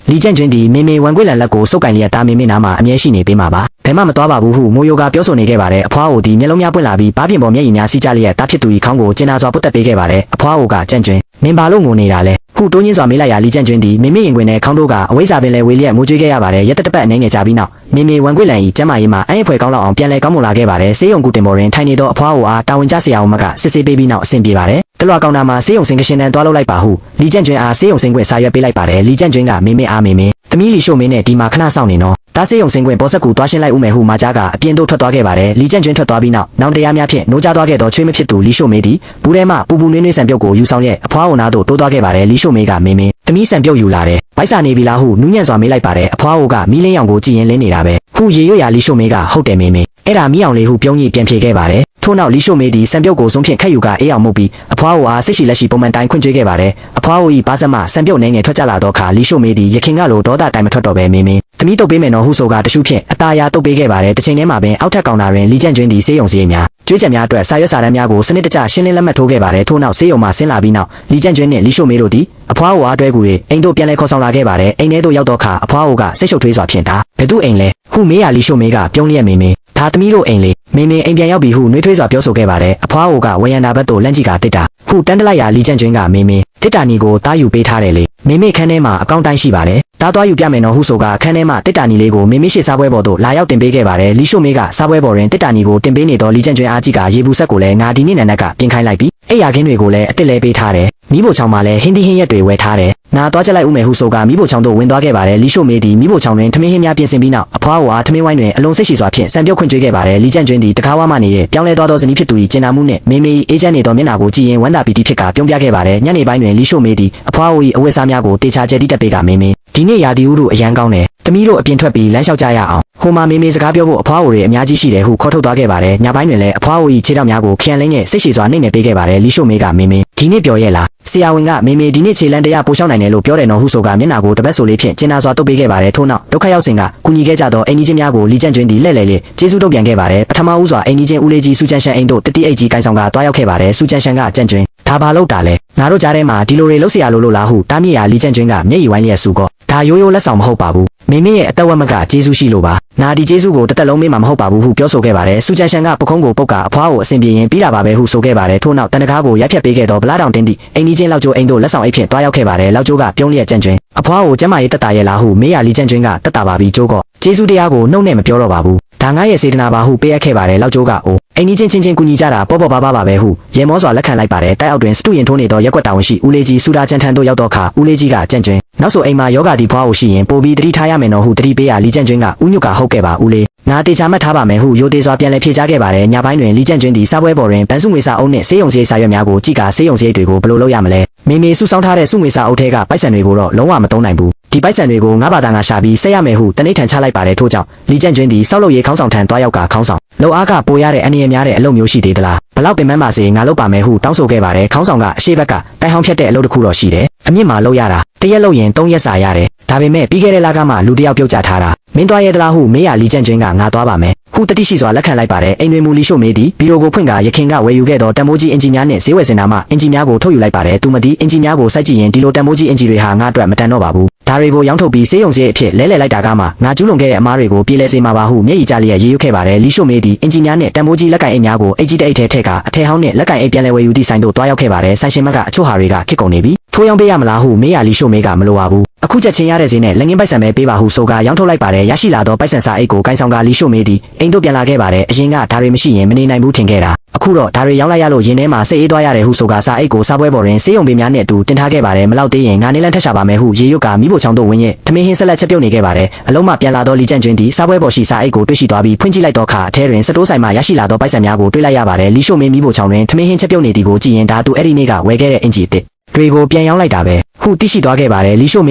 ်လီကျန့်ကျွင်းသည်မေမေဝန်ခွေလန်လက်ကိုဆုပ်ကင်လျက်တားမေမေနားမှာအမြဲရှိနေပေးမှာပါဘယ်မှမသွားပါဘူးဟုမိုယိုကပြောဆိုနေခဲ့ပါတယ်အဖွားအိုသည်မျက်လုံးများပွင့်လာပြီးပါးပြင်ပေါ်မျက်ရည်များစီးကျလျက်တားဖြစ်သူ၏ခေါင်းကိုကျင်နာစွာပုတ်တက်ပေးခဲ့ပါတယ်အဖွားအိုကကြန့်ကျွင်းနင်ပါလို့ငိုနေတာလဲခုတိုးညင်းစွာမေးလိုက်ရာလီကျန့်ကျွင်းသည်မေမေရင်ခွင်နဲ့ခေါင်းတို့ကအဝိဇ္ဇာပင်လဲဝေလျက်ငိုကြွေးခဲ့ရပါတယ်ရက်တစ်ပတ်အနေငယ်ကြာပြီးနောက်မေမေဝန်ခွေလန်၏ကျမ်းမာရေးမှာအံ့ရဖွယ်ကောင်းလောက်အောင်ပြန်လဲကောင်းမွန်လာခဲ့ပါတယ်ဆေးရုံကူတင်ပေါ်တွင်ထိုင်နေသောအဖွားအိုအားတာဝန်ကျဆရာအောင်မကစစ်ဆေးပေးပြီးနောက်အဆင်ပြေပါတယ်တလွာကောင်တာမှာဆေးရုံစင်ကရှင်တန်တွားလုပ်လိုက်ပါဟုလီကျန့်ကျွင်းအားဆေးရုံစင်ခွင့်စာရွက်ပေးလိုက်ပါတယ်လီကျန့်ကျွင်းကမေမေအားမေမေသမီးလီရှိုမင်းနဲ့ဒီမှာခဏဆောင်နေနော်ဒါဆေးရုံစင်ခွင့်ပေါ်ဆက်ကူတွားရှင်းလိုက်ဦးမယ်ဟုမာကြားကအပြင်သို့ထွက်သွားခဲ့ပါတယ်လီကျန့်ကျွင်းထွက်သွားပြီးနောက်တရားများဖြင့်နိုးကြားသွားခဲ့သောချွေးမဖြစ်သူလီရှိုမေသည်ဘူးထဲမှပူပူနွေးနွေးဆံပြုတ်ကိုယူဆောင်ရက်အဖွားအိုနာသို့တိုးသွားခဲ့ပါတယ်လီရှိုမေကမေမေသမီးဆံပြုတ်ယူလာတယ်ဗိုက်စာနေပြီလားဟုနူးညံ့စွာမေးလိုက်ပါတယ်အဖွားအိုကမီးလင်းရောင်ကိုကြည်ရင်လင်းနေတာပဲခုရေရွတ်ရာလီရှိုမေကဟုတ်တယ်မေမေအဲ့ဒါမီးအောင်လေးဟုပြုံးကြီးပြန်ဖြေခဲ့ပါတယ်ထို့နောက်လီရှိုမေသည်ဆံပြုတ်ကိုစွန့်ဖြင့်ခက်ယူကအေးအောင်မှုပြီးအဖွားအိုအားစိတ်ရှိလက်ရှိပုံမှန်တိုင်းခွင့်ကြွေးခဲ့ပါတယ်အဖွားအို၏ပါစမဆံပြုတ်နေငယ်ထွက်ကြလာသောအခါလီရှိုမေသည်ရခင်ကလိုဒေါသတိုင်မထွက်တော့ပဲမေမေသမီးတုတ်ပေးမယ်နော်ဟုဆိုကတရှုဖြင့်အသားရတုတ်ပေးခဲ့ပါတယ်တစ်ချိန်တည်းမှာပင်အောက်ထပ်ကောင်တာတွင်လီကျန့်ကျွင်းသည်ဆေးရုံစည်းများကျွေးချက်များအတွက်စာရွက်စာတမ်းများကိုစနစ်တကျရှင်းလင်းလက်မှတ်ထိုးခဲ့ပါတယ်ထို့နောက်ဆေးရုံမှဆင်းလာပြီးနောက်လီကျန့်ကျွင်းနှင့်လီရှိုမေတို့သည်အဖွားအိုအားတွဲကူ၍အိမ်တို့ပြန်လဲခေါ်ဆောင်လာခဲ့ပါတယ်အိမ်ထဲသို့ရောက်သောအခါအဖွားအိုကစိတ်ရှုပ်ထွေးစွာဖြင့်ဒါဘယ်သူအိမ်လဲဟုမေးရလီရှိုမေကပြုံးလျက်မေမေဒါသမီးတို့အိမ်လေမေမေအိမ်ပြန်ရောက်ပြီးဟုနှွေးထွေးစွာပြောဆိုခဲ့ပါတယ်အဖွားအိုကဝရန်နာဘက်သို့လန့်ကြည့်ကတစ်တာဟုတန်းတလိုက်ရာလီကျန့်ကျွင်းကမေမေတစ်တာနီကိုတားယူပေးထားတယ်လေမေမေခန်းထဲမှာအကောင့်တိုင်းရှိပါတယ်တားသွားယူပြမယ်နော်ဟုဆိုကခန်းထဲမှာတစ်တာနီလေးကိုမေမေရှေ့စားပွဲပေါ်သို့လာရောက်တင်ပေးခဲ့ပါတယ်လီရှိုမေကစားပွဲပေါ်တွင်တစ်တာနီကိုတင်ပေးနေသောလီကျန့်ကျွင်းအားကြီးကရေဘူးဆက်ကိုလည်းငါဒီနေ့နံနက်ကပြင်ခိုင်းလိုက်ပြီးအိယာခင်းတွေကိုလည်းအစ်စ်လဲပေးထားတယ်မိဖို့ချောင်းမှာလည်းဟင်းသီးဟင်းရက်တွေဝယ်ထားတယ်ငါသွားချက်လိုက်ဦးမယ်ဟုဆိုကမိဖို့ချောင်းသို့ဝင်သွားခဲ့ပါတယ်လီရှိုမေသည်မိဖို့ချောင်းတွင်ထမင်းဟင်းများပြင်ဆင်ပြီးနောက်အဖွားအိုအားထမင်းဝိုင်းတွင်အလုံးစိတ်ရှိစွာဖြင့်စံပြုတ်ခွင့်ကြွေးခဲ့ပါတယ်လီကျန့်ကျွင်းသည်တကားဝါမှနေရဲ့ပြောင်းလဲသွားသောဇနီးဖြစ်သူ၏ကျင်နာမှုနှင့်မေမေ၏အေးချမ်းနေသောမျက်နှာကိုကြည့်ရင်ဝမ်းသာပီတိဖြစ်ကပြုံးပြခဲ့ပါတယ်ညနေပိုင်းတွင်လီရှိုမေသည်အဖွားအို၏အဝတ်စားများကိုတေချာကျဲတိတက်ပေးကမေမေဒီနေ့ရာသီဥတုအရန်ကောင်းတယ်သမီးတို့အပြင်ထွက်ပြီးလမ်းလျှောက်ကြရအောင်ဟိုမှာမေမေစကားပြောဖို့အဖွားအိုတွေအများကြီးရှိတယ်ဟုခေါ်ထုတ်သွားခဲ့ပါတယ်ညပိုင်းတွင်လည်းအဖွားအို၏ခြေထောက်များကိုခရံလင်းနဲ့စိတ်ရှည်စွာနှိမ့်နေပေးခဲ့ပါတယ်လီရှိုမေကမေမေဒီနေ့ပြောရဲ့လားဆရာဝန်ကမေမေဒီနေ့ခြေလမ်းတရားပို့လျှောက်နိုင်တယ်လို့ပြောတယ်နော်ဟုဆိုကမျက်နှာကိုတပတ်ဆိုလေးဖြင့်ကျင်နာစွာတုပ်ပေးခဲ့ပါတယ်ထို့နောက်ဒုက္ခရောက်စဉ်ကကုညီခဲ့ကြသောအိမ်ကြီးချင်းများကိုလီကျန့်ကျွင်းသည်လှည့်လည်လေးကျေးဇူးတုံ့ပြန်ခဲ့ပါတယ်ပထမဦးစွာအိမ်ကြီးချင်းဦးလေးကြီးစူချန်ရှန်အိမ်တို့တတိအိတ်ကြီးကိုင်ဆောင်ကတွားရောက်ခဲ့ပါတယ်စူချန်ရှန်ကကြန့်ကျွင်းဒါဘာလို့တာလဲငါတို့ကြားထဲမှာဒီလိုတွေလှုပ်เสียလို့လားဟုတားမြစ်ရာလီကျန့်ကျွင်းကမျက်ရည်ဝိုင်းလျက်စူကောဒါရိုးရိုးလက်ဆောင်မဟုတ်ပါဘူးမေမေရဲ့အသက်ဝက်မကကျေးဇူးရှိလို့ပါငါဒီကျေးဇူးကိုတစ်သက်လုံးမေ့မှာမဟုတ်ပါဘူးဟုပြောဆိုခဲ့ပါတယ်စူချန်ရှန်ကပခုံးကိုပုတ်ကအဖွားကိုအဆင်ပြေရင်ပြီးတာပါပဲဟုဆိုခဲ့ပါတယ်ထို့နောက်တန်တကားကိုရိုက်ဖြတ်ပေးခဲ့သောဗလာတောင်တင်းသည့်အိမ်ကြီးချင်းလောက်ကျိုးအိမ်တို့လက်ဆောင်အိတ်ဖြင့်တွားရောက်ခဲ့ပါတယ်လောက်ကျိုးကပြုံးလျက်ကြန့်ကျွင်းအဖွားကိုကျမ်းမာရေးတက်တာရဲ့လားဟုမေးရလီကျန့်ကျွင်းကတက်တာပါပြီးကျိုးကောကျေးဇူးတရားကိုနှုတ်နဲ့မပြောတော့ပါဘူးဒါငါရဲ့စေတနာပါဟုပေးအပ်ခဲ့ပါတယ်လောက်ကျိုးကအို အိမ်နီးချင်းကူညီကြတာပေါ့ပါပဲဟုရေမောစွာလက်ခံလိုက်ပါတယ်တိုက်အောက်တွင်စတူရင်ထိုးနေသောရက်ွက်တာဝန်ရှိဦးလေးကြီးစူတာချန်ထန်တို့ရောက်တော့ခါဦးလေးကြီးကကြံ့ကျွင်းနောက်ဆိုအိမ်မှာယောဂဒီဖွားကိုရှိရင်ပိုပြီးတတိထားရမယ်နော်ဟုတတိပေးရလီကျန့်ကျွင်းကဦးညွတ်ကဟုတ်ခဲ့ပါဦးလေးငါတေချာမှတ်ထားပါမယ်ဟုရိုသေးစွာပြန်လည်ဖြေကြားခဲ့ပါတယ်ညပိုင်းတွင်လီကျန့်ကျွင်းသည်စားပွဲပေါ်တွင်ဗန်စုငွေစာအုပ်နှင့်ဆေးရုံစရိတ်စာရွက်များကိုကြည့်ကာဆေးရုံစရိတ်တွေကိုဘယ်လိုလုပ်ရမလဲမေမေစုဆောင်းထားတဲ့စုငွေစာအုပ်ထဲကပိုက်ဆံတွေကိုတော့လုံးဝမသုံးနိုင်ဘူးဒီပိုက်ဆံတွေကိုငါးဘာသာငါရှာပြီးဆက်ရမယ်ဟုတနိဋ္ဌံချလိုက်ပါတယ်ထို့ကြောင့်လီကျန့်ကျွင်းသည်စောက်လုပ်ရေးခေါင်းဆောင်ထံတွားရောက်ကခေါင်းဆောင်လုံအားကပိုရတဲ့အနည်းများတဲ့အလုပ်မျိုးရှိသေးသလားဘလောက်ပင်ပန်းပါစေငါလုပ်ပါမယ်ဟုတောင်းဆိုခဲ့ပါတယ်ခေါင်းဆောင်ကအရှိဘက်ကတိုင်ဟောင်းဖြတ်တဲ့အလုပ်တစ်ခုတော့ရှိတယ်အမြင့်မှာလုပ်ရတာတရက်လုပ်ရင်3ရက်စာရတယ်ဒါပေမဲ့ပြီးခဲ့တဲ့လကမှလူတစ်ယောက်ပြုတ်ကျထားတာမင်းသွားရဲသလားဟုမေးရလီကျန့်ကျွင်းကငါသွားပါမယ်ဟုတတိရှိစွာလက်ခံလိုက်ပါတယ်အိမ်တွင်မူလီရှို့မေးသည်ဘီရိုကိုဖွင့်ကာရခင်ကဝယ်ယူခဲ့သောတန်မိုးကြီးအင်ဂျီများနှင့်ဈေးဝယ်စင်တာမှအင်ဂျီများကိုထုတ်ယူလိုက်ပါတယ်သူမသည်အင်ဂျီများကိုစိုက်ကြည့်ရင်ဒီလိုတန်မိုးကြီးအင်ဂျီတွေဟာငါအတွက်မတန်တော့ပါဘူးဒါတွေကိုရောင်းထုတ်ပြီးဆေးရုံစရိတ်အဖြစ်လဲလှယ်လိုက်တာကမှငါကျူးလွန်ခဲ့တဲ့အမားတွေကိုပြေးလဲစေမှာပါဟုမျက်ရည်ကျလျက်ရေးရွတ်ခဲ့ပါတယ်လီရှို့မေးသည်အင်ဂျီများနှင့်တန်မိုးကြီးလက်ကင်အိတ်များကိုအိတ်ကြီးတအိတ်ထဲထည့်ကာအထည်ဟောင်းနှင့်လက်ကင်အိတ်ပြန်လဲဝယ်ယူသည့်ဆိုင်သို့တွားရောက်ခဲ့ပါတယ်ဆိုင်ရှင်မကအချို့ဟာတွေကခစ်ကုန်နေပြီထိုးရောင်းပေးရမလားဟုမေးရလီရှို့မေးကမလိုပါဘူးအခုချက်ချင်းရတဲ့ဈေးနဲ့လက်ငင်းပိုက်ဆံပဲပေးပါဟုဆိုကာရောင်းထုတ်လိုက်ပါတယ်ရရှိလာသောပိုက်ဆံစာအိတ်ကိုကိုင်ဆောင်ကာလီရှို့မေးသည်အိမ်တို့ပြန်လာခဲ့ပါတယ်အရင်ကဒါတွေမရှိရင်မနေနိုင်ဘူးထင်ခဲ့တာအခုတော့ဒါတွေရောင်းလိုက်ရလို့ရင်ထဲမှာစိတ်အေးသွားရတယ်ဟုဆိုကာစာအိတ်ကိုစားပွဲပေါ်တွင်ဆေးရုံပေးများနဲ့အတူတင်ထားခဲ့ပါတယ်မလောက်သေးရင်ငါနေလန်းထက်ရှာပါမယ်ဟုရေရွတ်ကာမိဖို့ချောင်းတို့ဝင်းရဲ့ထမင်းဟင်းဆက်လက်ချက်ပြုတ်နေခဲ့ပါတယ်အလုံးမပြန်လာသောလီကျန့်ကျွင်းသည်စားပွဲပေါ်ရှိစာအိတ်ကိုတွေ့ရှိသွားပြီးဖွင့်ကြည့်လိုက်တော့ခါအထဲတွင်စတိုးဆိုင်မှရရှိလာသောပိုက်ဆံများကိုတွေ့လိုက်ရပါတယ်လီရှို့မေးမိဖို့ချောင်းတွင်ထမင်းဟင်းချက်ပြုတ်နေသည်ကိုကြည့်ရင်ဒါသူအဲ့ဒီနေ့ကဝယ်ခဲ့တဲ့အင်ဂျီအစ်တွေကိုပြန်ရောင်းလိုက်တာပဲဟုသိရှိသွားခဲ့ပါတယ်လီရှို့မ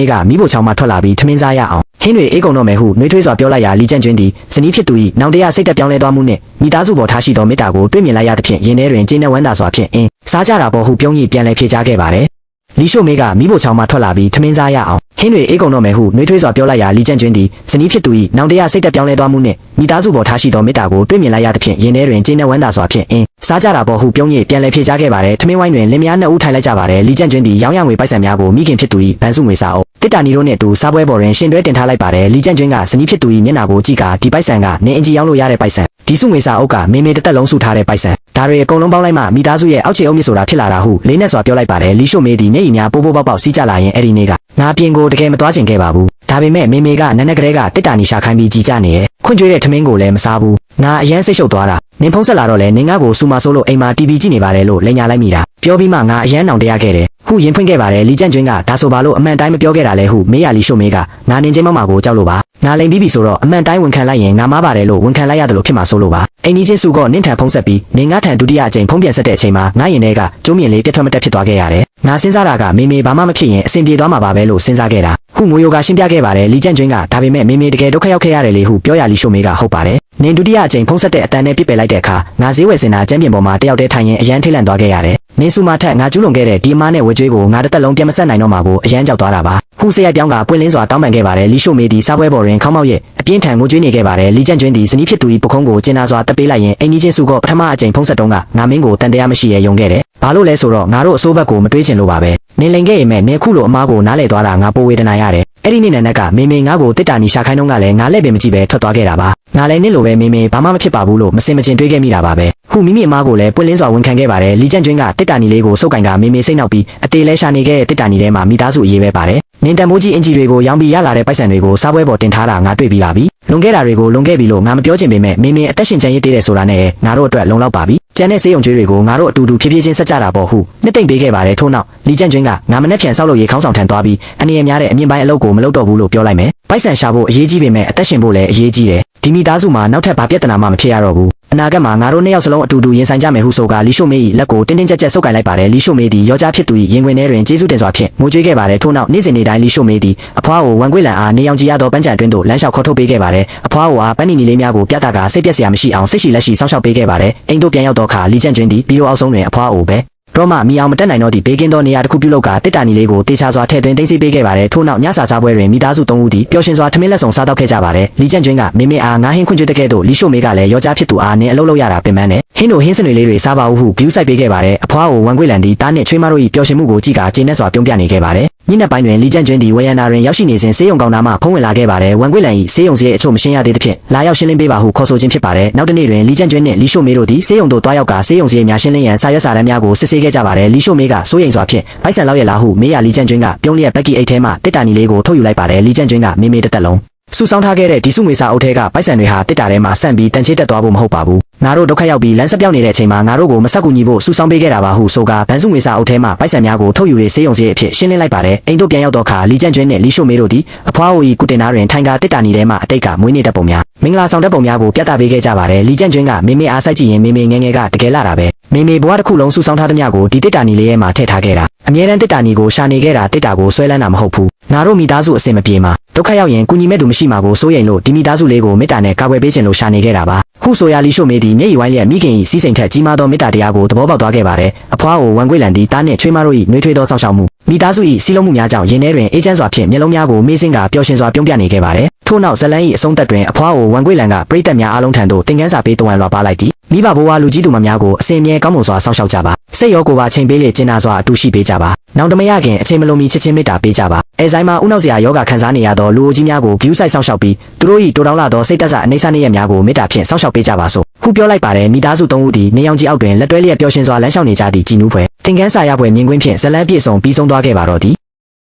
ေးကမိဖို့ချောင်းမှထွက်လာပြီးထမင်းစားရအောင်ဟင်းတွေအေးကုန်တော့မယ်ဟုနှွေးထွေးစွာပြောလိုက်ရာလီကျန့်ကျွင်းသည်ဇနီးဖြစ်သူ၏နောင်တရစိတ်တက်ပြောင်းလဲသွားမှုနှင့်မိသားစုပေါ်ထားရှိသောမေတ္တာကိုတွေ့မြင်လိုက်ရသဖြင့်ရင်ထဲတွင်ကျဉ်းနှံဝမ်းသာစွာဖြင့်စားကြတာပေါ်ဟုပြုံးရည်ပြန်လည်ဖြေကြားခဲ့ပါတယ်လီရှို့မေးကမိဖို့ချောင်းမှထွက်လာပြီးထမင်းစားရအောင်ဟင်းတွေအေးကုန်တော့မယ်ဟုနှွေးထွေးစွာပြောလိုက်ရာလီကျန့်ကျွင်းသည်ဇနီးဖြစ်သူ၏နောင်တရစိတ်တက်ပြောင်းလဲသွားမှုနှင့်မိသားစုပေါ်ထားရှိသောမေတ္တာကိုတွေ့မြင်လိုက်ရသဖြင့်ရင်ထဲတွင်ကျဉ်းနှံဝမ်းသာစွာဖြင့်စားကြတာပေါ်ဟုပြုံးရည်ပြန်လည်ဖြေကြားခဲ့ပါတယ်ထမင်းဝိုင်းတွင်လင်မယားနှစ်ဦးထိုင်လိုက်ကြပါတယ်လီကျန့်ကျွင်းသည်ရောင်းရငွေပိုက်ဆံများကိုမိခင်ဖြစ်သူ၏ဗန်စုငွေစာအုပ်တစ်တာနီတို့နှင့်အတူစားပွဲပေါ်တွင်ရှင်တွဲတင်ထားလိုက်ပါတယ်လီကျန့်ကျွင်းကဇနီးဖြစ်သူ၏မျက်နှာကိုကြည့်ကာဒီပိုက်ဆံကနေအင်ဂျီရောင်းလို့ရတဲ့ပိုက်ဆံဒီစုငွေစာအုပ်ကမေမေတစ်သက်လုံးစုထားတဲ့ပိုက်ဆံဒါတွေအကုန်လုံးပေါင်းလိုက်မှမိသားစုရဲ့အောက်ခြေအုပ်မြစ်ဆိုတာဖြစ်လာတာဟုလေးနဲ့စွာပြောလိုက်ပါတယ်လီရှို့မေးသည်မျက်ရည်များပိုးပေါက်စီးကျလာရင်အဲ့ဒီနေ့ကငါပြင်ကိုတကယ်မသွားချင်ခဲ့ပါဘူးဒါပေမဲ့မေမေကနက်နက်ကလေးကတစ်တာနီရှာခိုင်းပြီးကြည်ကြနေရဲ့ခွင့်ကြွေးတဲ့ထမင်းကိုလည်းမစားဘူးငါအရန်စိတ်ရှုပ်သွားတာနင်ဖုံးဆက်လာတော့လေနင်ငါ့ကိုစူမာဆိုးလို့အိမ်မှာ TV ကြည့်နေပါတယ်လို့လိန်ညာလိုက်မိတာပြောပြီးမှငါအရန်နောင်တရခဲ့တယ်ဟုရင်ဖွင့်ခဲ့ပါတယ်လီကျန့်ကျွင်းကဒါဆိုပါလို့အမှန်တိုင်းမပြောခဲ့တာလေဟုမေးရလီရှို့မေးကငါနင်ချင်းမမကိုကြောက်လို့ပါငါလိန်ပြီးပြီဆိုတော့အမှန်တိုင်းဝန်ခံလိုက်ရင်ငါမားပါတယ်လို့ဝန်ခံလိုက်ရတယ်လို့ဖြစ်မှာဆိုလို့ပါအိမ်ကြီးချင်းစုကနင့်ထံဖုံးဆက်ပြီးနင်ငါထံဒုတိယအကြိမ်ဖုံးပြန်ဆက်တဲ့အချိန်မှာငါရင်ထဲကကျိုးမြင်လေးပြတ်ထွက်မတက်ဖြစ်သွားခဲ့ရတယ်ငါစဉ်းစားတာကမေမေဘာမှမဖြစ်ရင်အဆင်ပြေသွားမှာပါပဲလို့စဉ်းစားခဲ့တာဟုမိုယိုကရှင်းပြခဲ့ပါတယ်လီကျန့်ကျွင်းကဒါပေမဲ့မေမေတကယ်ဒုက္ခရောက်ခဲ့ရတယ်လေဟုပြောရလီရှို့မေးကဟုတ်ပါတယ်နင်ဒုတိယအကြိမ်ဖုံးဆက်တဲ့အတန်နဲ့ပြစ်ပယ်လိုက်တဲ့အခါငါဈေးဝယ်စင်တာကျမ်းပြင်ပေါ်မှာတယောက်တည်းထိုင်ရင်အရန်ထိတ်လန့်သွားခဲ့ရတယ်နင်စုမထက်ငါကျူးလွန်ခဲ့တဲ့ဒီအမားနဲ့ဝေကျွေးကိုငါတစ်သက်လုံးပြန်မဆက်နိုင်တော့မှာကိုအရန်ကြောက်သွားတာပါဟုစရိုက်ပြောင်းကပွင့်လင်းစွာတောင်းပန်ခဲ့ပါတယ်လီရှို့မေးသည်စားပွဲပေါ်တွင်ခေါင်းမောက်ရဲ့အပြင်းထန်ငိုကြွေးနေခဲ့ပါတယ်လီကျန့်ကျွင်းသည်ဇနီးဖြစ်သူ၏ပခုံးကိုကျင်နာစွာတက်ပေးလိုက်ရင်အိမ်ကြီးချင်းစုကပထမအကြိမ်ဖုံးဆက်တုန်းကငါမင်းကိုတန်တရားမရှိရယုံခဲ့တယ်ဘာလို့လဲဆိုတော့ငါတို့အစိုးဘက်ကိုမတွေးချင်လို့ပါပဲနင်လိန်ခဲ့ရင်မဲ့နင်ခုလိုအမားကိုနားလေသွားတာငါပိုဝေဒနာရတယ်အဲ့ဒီနေ့နဲ့ကမေမေငါ့ကိုတစ်တာနီရှာခိုင်းတော့ကလည်းငါလက်ပင်မကြည့်ပဲထွက်သွားခဲ့တာပါငါလည်းနင့်လိုပဲမေမေဘာမှမဖြစ်ပါဘူးလို့မစင်မကျင်တွေးခဲ့မိတာပါပဲဟုမိမိအမားကိုလည်းပွင့်လင်းစွာဝန်ခံခဲ့ပါတယ်လီကျန့်ကျွင်းကတစ်တာနီလေးကိုစုပ်ကင်ကမေမေစိတ်နှောက်ပြီးအတေလဲရှာနေခဲ့တဲ့တစ်တာနီထဲမှာမိသားစုအရေးပဲပါတယ်နင်တန်မိုးကြီးအင်ဂျီတွေကိုရောင်းပြီးရလာတဲ့ပိုက်ဆံတွေကိုစားပွဲပေါ်တင်ထားတာငါတွေ့ပြီးပါပြီလွန်ခဲ့တာတွေကိုလွန်ခဲ့ပြီလို့ငါမပြောချင်ပေမဲ့မေမေအသက်ရှင်ကျန်ရည်သေးတယ်ဆိုတာနဲ့ငါတို့အတွက်လုံလောက်ပါပြီကျန်တဲ့ဆေးရုံကျွေးတွေကိုငါတို့အတူတူဖြည်းဖြည်းချင်းဆက်ကြတာပေါ့ဟုနှစ်သိမ့်ပေးခဲ့ပါတယ်ထို့နောက်လီကျန့်ကျွင်းကငါမနဲ့ဖြန်ဆောက်လို့ရေခေါင်းဆောင်ထန်သွားပြီးအနေရများတဲ့အမြင့်ပိုင်းအလုပ်ကိုမလုပ်တော့ဘူးလို့ပြောလိုက်မယ်ပိုက်ဆံရှာဖို့အရေးကြီးပေမဲ့အသက်ရှင်ဖို့လည်းအရေးကြီးတယ်ဒီမိသားစုမှာနောက်ထပ်ဘာပြဿနာမှမဖြစ်ရတော့ဘူးအနာဂတ်မှာငါတို့နှစ်ယောက်စလုံးအတူတူရင်ဆိုင်ကြမယ်ဟုဆိုကလီရှို့မေး၏လက်ကိုတင်းတင်းကြပ်ကြပ်ဆုပ်ကိုင်လိုက်ပါတယ်လီရှို့မေးသည်ယောကြားဖြစ်သူ၏ရင်ခွင်ထဲတွင်ကျေးဇူးတင်စွာဖြင့်ငိုကြွေးခဲ့ပါတယ်ထို့နောက်နေ့စဉ်နေ့တိုင်းလီရှို့မေးသည်အဖွားကိုဝန်ခွေလန်အားနေအောင်ကြည်ရသောပန်းချံတွင်သို့လမ်းလျှောက်ခေါ်ထုတ်ပေးခဲ့ပါတယ်အဖွားကိုအားပန်းနီနီလေးများကိုပြတာကစိတ်ပြက်စရာမရှိအောင်စိတ်ရှိလက်ရှိစောင့်ရှောက်ပေးခဲ့ပါတယ်အိမ်တို့ပြန်ရောက်တော့ခါလီကျန့်ကျွင်းသည်ပြီးတော့အောက်ဆုံးတွင်အဖွားကိုပဲတော့မှမီအောင်မတက်နိုင်တော့သည့်ဘေးကင်းသောနေရာတစ်ခုပြုလုပ်ကာတစ်တာနီလေးကိုတေချာစွာထည့်သွင်းသိမ်းဆည်းပေးခဲ့ပါတယ်ထို့နောက်ညစာစားပွဲတွင်မိသားစု3ဦးသည်ပျော်ရွှင်စွာထမင်းလက်ဆောင်စားတော့ခဲ့ကြပါတယ်လီကျန့်ကျွင်းကမေမေအားငါဟင်းခွင့်ကျွေးတဲ့ကဲ့သို့လီရှို့မေးကလည်းယောကြားဖြစ်သူအားနင်အလုပ်လုပ်ရတာပင်ပန်းနဲ့ဟင်းတို့ဟင်းစနွေလေးတွေစားပါဦးဟုဂယူးဆိုင်ပေးခဲ့ပါတယ်အဖွားကိုဝန်ခွေလန်သည်တားနှင့်ချွေးမတို့၏ပျော်ရွှင်မှုကိုကြည့်ကာကျေနပ်စွာပြုံးပြနေခဲ့ပါတယ်ညနေပိုင်းတွင်လီကျန့်ကျွင်းသည်ဝေယန္နာတွင်ရောက်ရှိနေစဉ်ဆေးရုံကောင်သားမှဖုံးဝင်လာခဲ့ပါတယ်ဝန်ခွေလန်၏ဆေးရုံစရိတ်အချို့မရှင်းရသေးသဖြင့်လာရောက်ရှင်းလင်းပေးပါဟုခေါ်ဆိုခြင်းဖြစ်ပါတယ်နောက်တစ်နေ့တွင်လီကျန့်ကျွင်းနှင့်လီရှို့မေးတို့သည်ဆေးရုံသို့တွားရောက်ကာဆေးရုံစရိတ်များရှင်းလင်းရန်စာရွက်စာတမ်းများကိုစစ်ဆေးခဲ့ကြပါတယ်လီရှို့မေးကစိုးရိမ်စွာဖြင့်ပိုက်ဆံလောက်ရလားဟုမေးရလီကျန့်ကျွင်းကပြုံးလျက်ဘက်ကီအိတ်ထဲမှတစ်တာနီလေးကိုထုတ်ယူလိုက်ပါတယ်လီကျန့်ကျွင်းကမေမေတစ်သက်လုံး စုဆောင်းထားခဲ့တဲ့ဒီစုငွေစာအုပ်ထဲကပိုက်ဆံတွေဟာတစ်တာထဲမှာဆန့်ပြီးတန်ချေတက်သွားဖို့မဟုတ်ပါဘူးငါတို့ဒုက္ခရောက်ပြီးလမ်းဆက်ပြောင်းနေတဲ့အချိန်မှာငါတို့ကိုမဆက်ကူညီဖို့စုဆောင်းပေးခဲ့တာပါဟုဆိုကဗန်စုငွေစာအုပ်ထဲမှာပိုက်ဆံများကိုထုတ်ယူရေးစေးရုံစည်းအဖြစ်ရှင်းလင်းလိုက်ပါတယ်အိမ်တို့ပြန်ရောက်တော့ခါလီကျန့်ကျွင်းနဲ့လီရှိုမေတို့သည်အဖွားအို၏ကုတင်သားတွင်ထိုင်ကာတစ်တာနီထဲမှအတိတ်ကမွေးနေ့တက်ပုံများမင်္ဂလာဆောင်တက်ပုံများကိုပြသပေးခဲ့ကြပါတယ်လီကျန့်ကျွင်းကမေမေအားစိုက်ကြည့်ရင်မေမေငယ်ငယ်ကတကယ်လာတာပဲမေမေဘဝတစ်ခုလုံးစုဆောင်းထားသမျှကိုဒီတစ်တာနီလေးထဲမှာထည့်ထားခဲ့တာအမြဲတမ်းတစ်တာနီကိုရှာနေခဲ့တာတစ်တာကိုဆွဲလန်းတာမဟုတ်ဘူးငါတို့မိသားစုအစင်မပြေမှာဒုက္ခရောက်ရင်ကုညီမဲ့သူမရှိမှာကိုစိုးရိမ်လို့ဒီမိသားစုလေးကိုမေတ္တာနဲ့ကာကွယ်ပေးခြင်းလို့ရှာနေခဲ့တာပါခုဆိုရလီရှိုမေသည်မျက်ရည်ဝိုင်းလျက်မိခင်၏စီးစိမ်ထက်ကြီးမားသောမေတ္တာတရားကိုသဘောပေါက်သွားခဲ့ပါတယ်အဖွားကိုဝန်ကွေလန်သည်တားနှင့်ချွေးမတို့၏နှွေးထွေးသောဆောင်ရှောက်မှုမိသားစု၏စီးလုံးမှုများကြောင့်ရင်ထဲတွင်အေးချမ်းစွာဖြင့်မျက်လုံးများကိုမေးစင်းကပျော်ရွှင်စွာပြုံးပြနေခဲ့ပါတယ်ထို့နောက်ဇလန်း၏အဆုံးသက်တွင်အဖွားကိုဝန်ကွေလန်ကပရိသတ်များအားလုံးထံသို့သင်ခန်းစာပေးတဝန်လွှာပါလိုက်သည်မိဘဘိုးဘွားလူကြီးသူမများကိုအစဉ်အမြဲကောင်းမွန်စွာစောင့်ရှောက်ကြပါစိတ်ရောကိုယ်ပါချိန်ပေးလေကျင်နာစွာအတူရှိပေးကြပါနောင်တမရခင်အချိန်မလုံးမီချစ်ချင်းမေတ္တာပေးကြပါအဲဆိုင်မှာဥနောက်စရာယောဂခံစားနေရသောလူအိုကြီးများကိုဂရုစိုက်စောင့်ရှောက်ပြီးသူတို့၏တိုးတောင်းလာသောစိတ်တက်ဆအနေဆနေရများကိုမေတ္တာဖြင့်စောင့်ရှောက်ပေးကြပါစို့ခုပြောလိုက်ပါတယ်မိသားစုသုံးဦးသည်နေအောင်ကြီးအောက်တွင်လက်တွဲလျက်ပျော်ရွှင်စွာလမ်းလျှောက်နေကြသည့်ကြည်နူးဖွယ်သင်ခန်းစာရဖွယ်မြင်ကွင်းဖြင့်ဇလန်းပြည့်စုံပြီးဆုံးသွားခဲ့ပါတော့သည်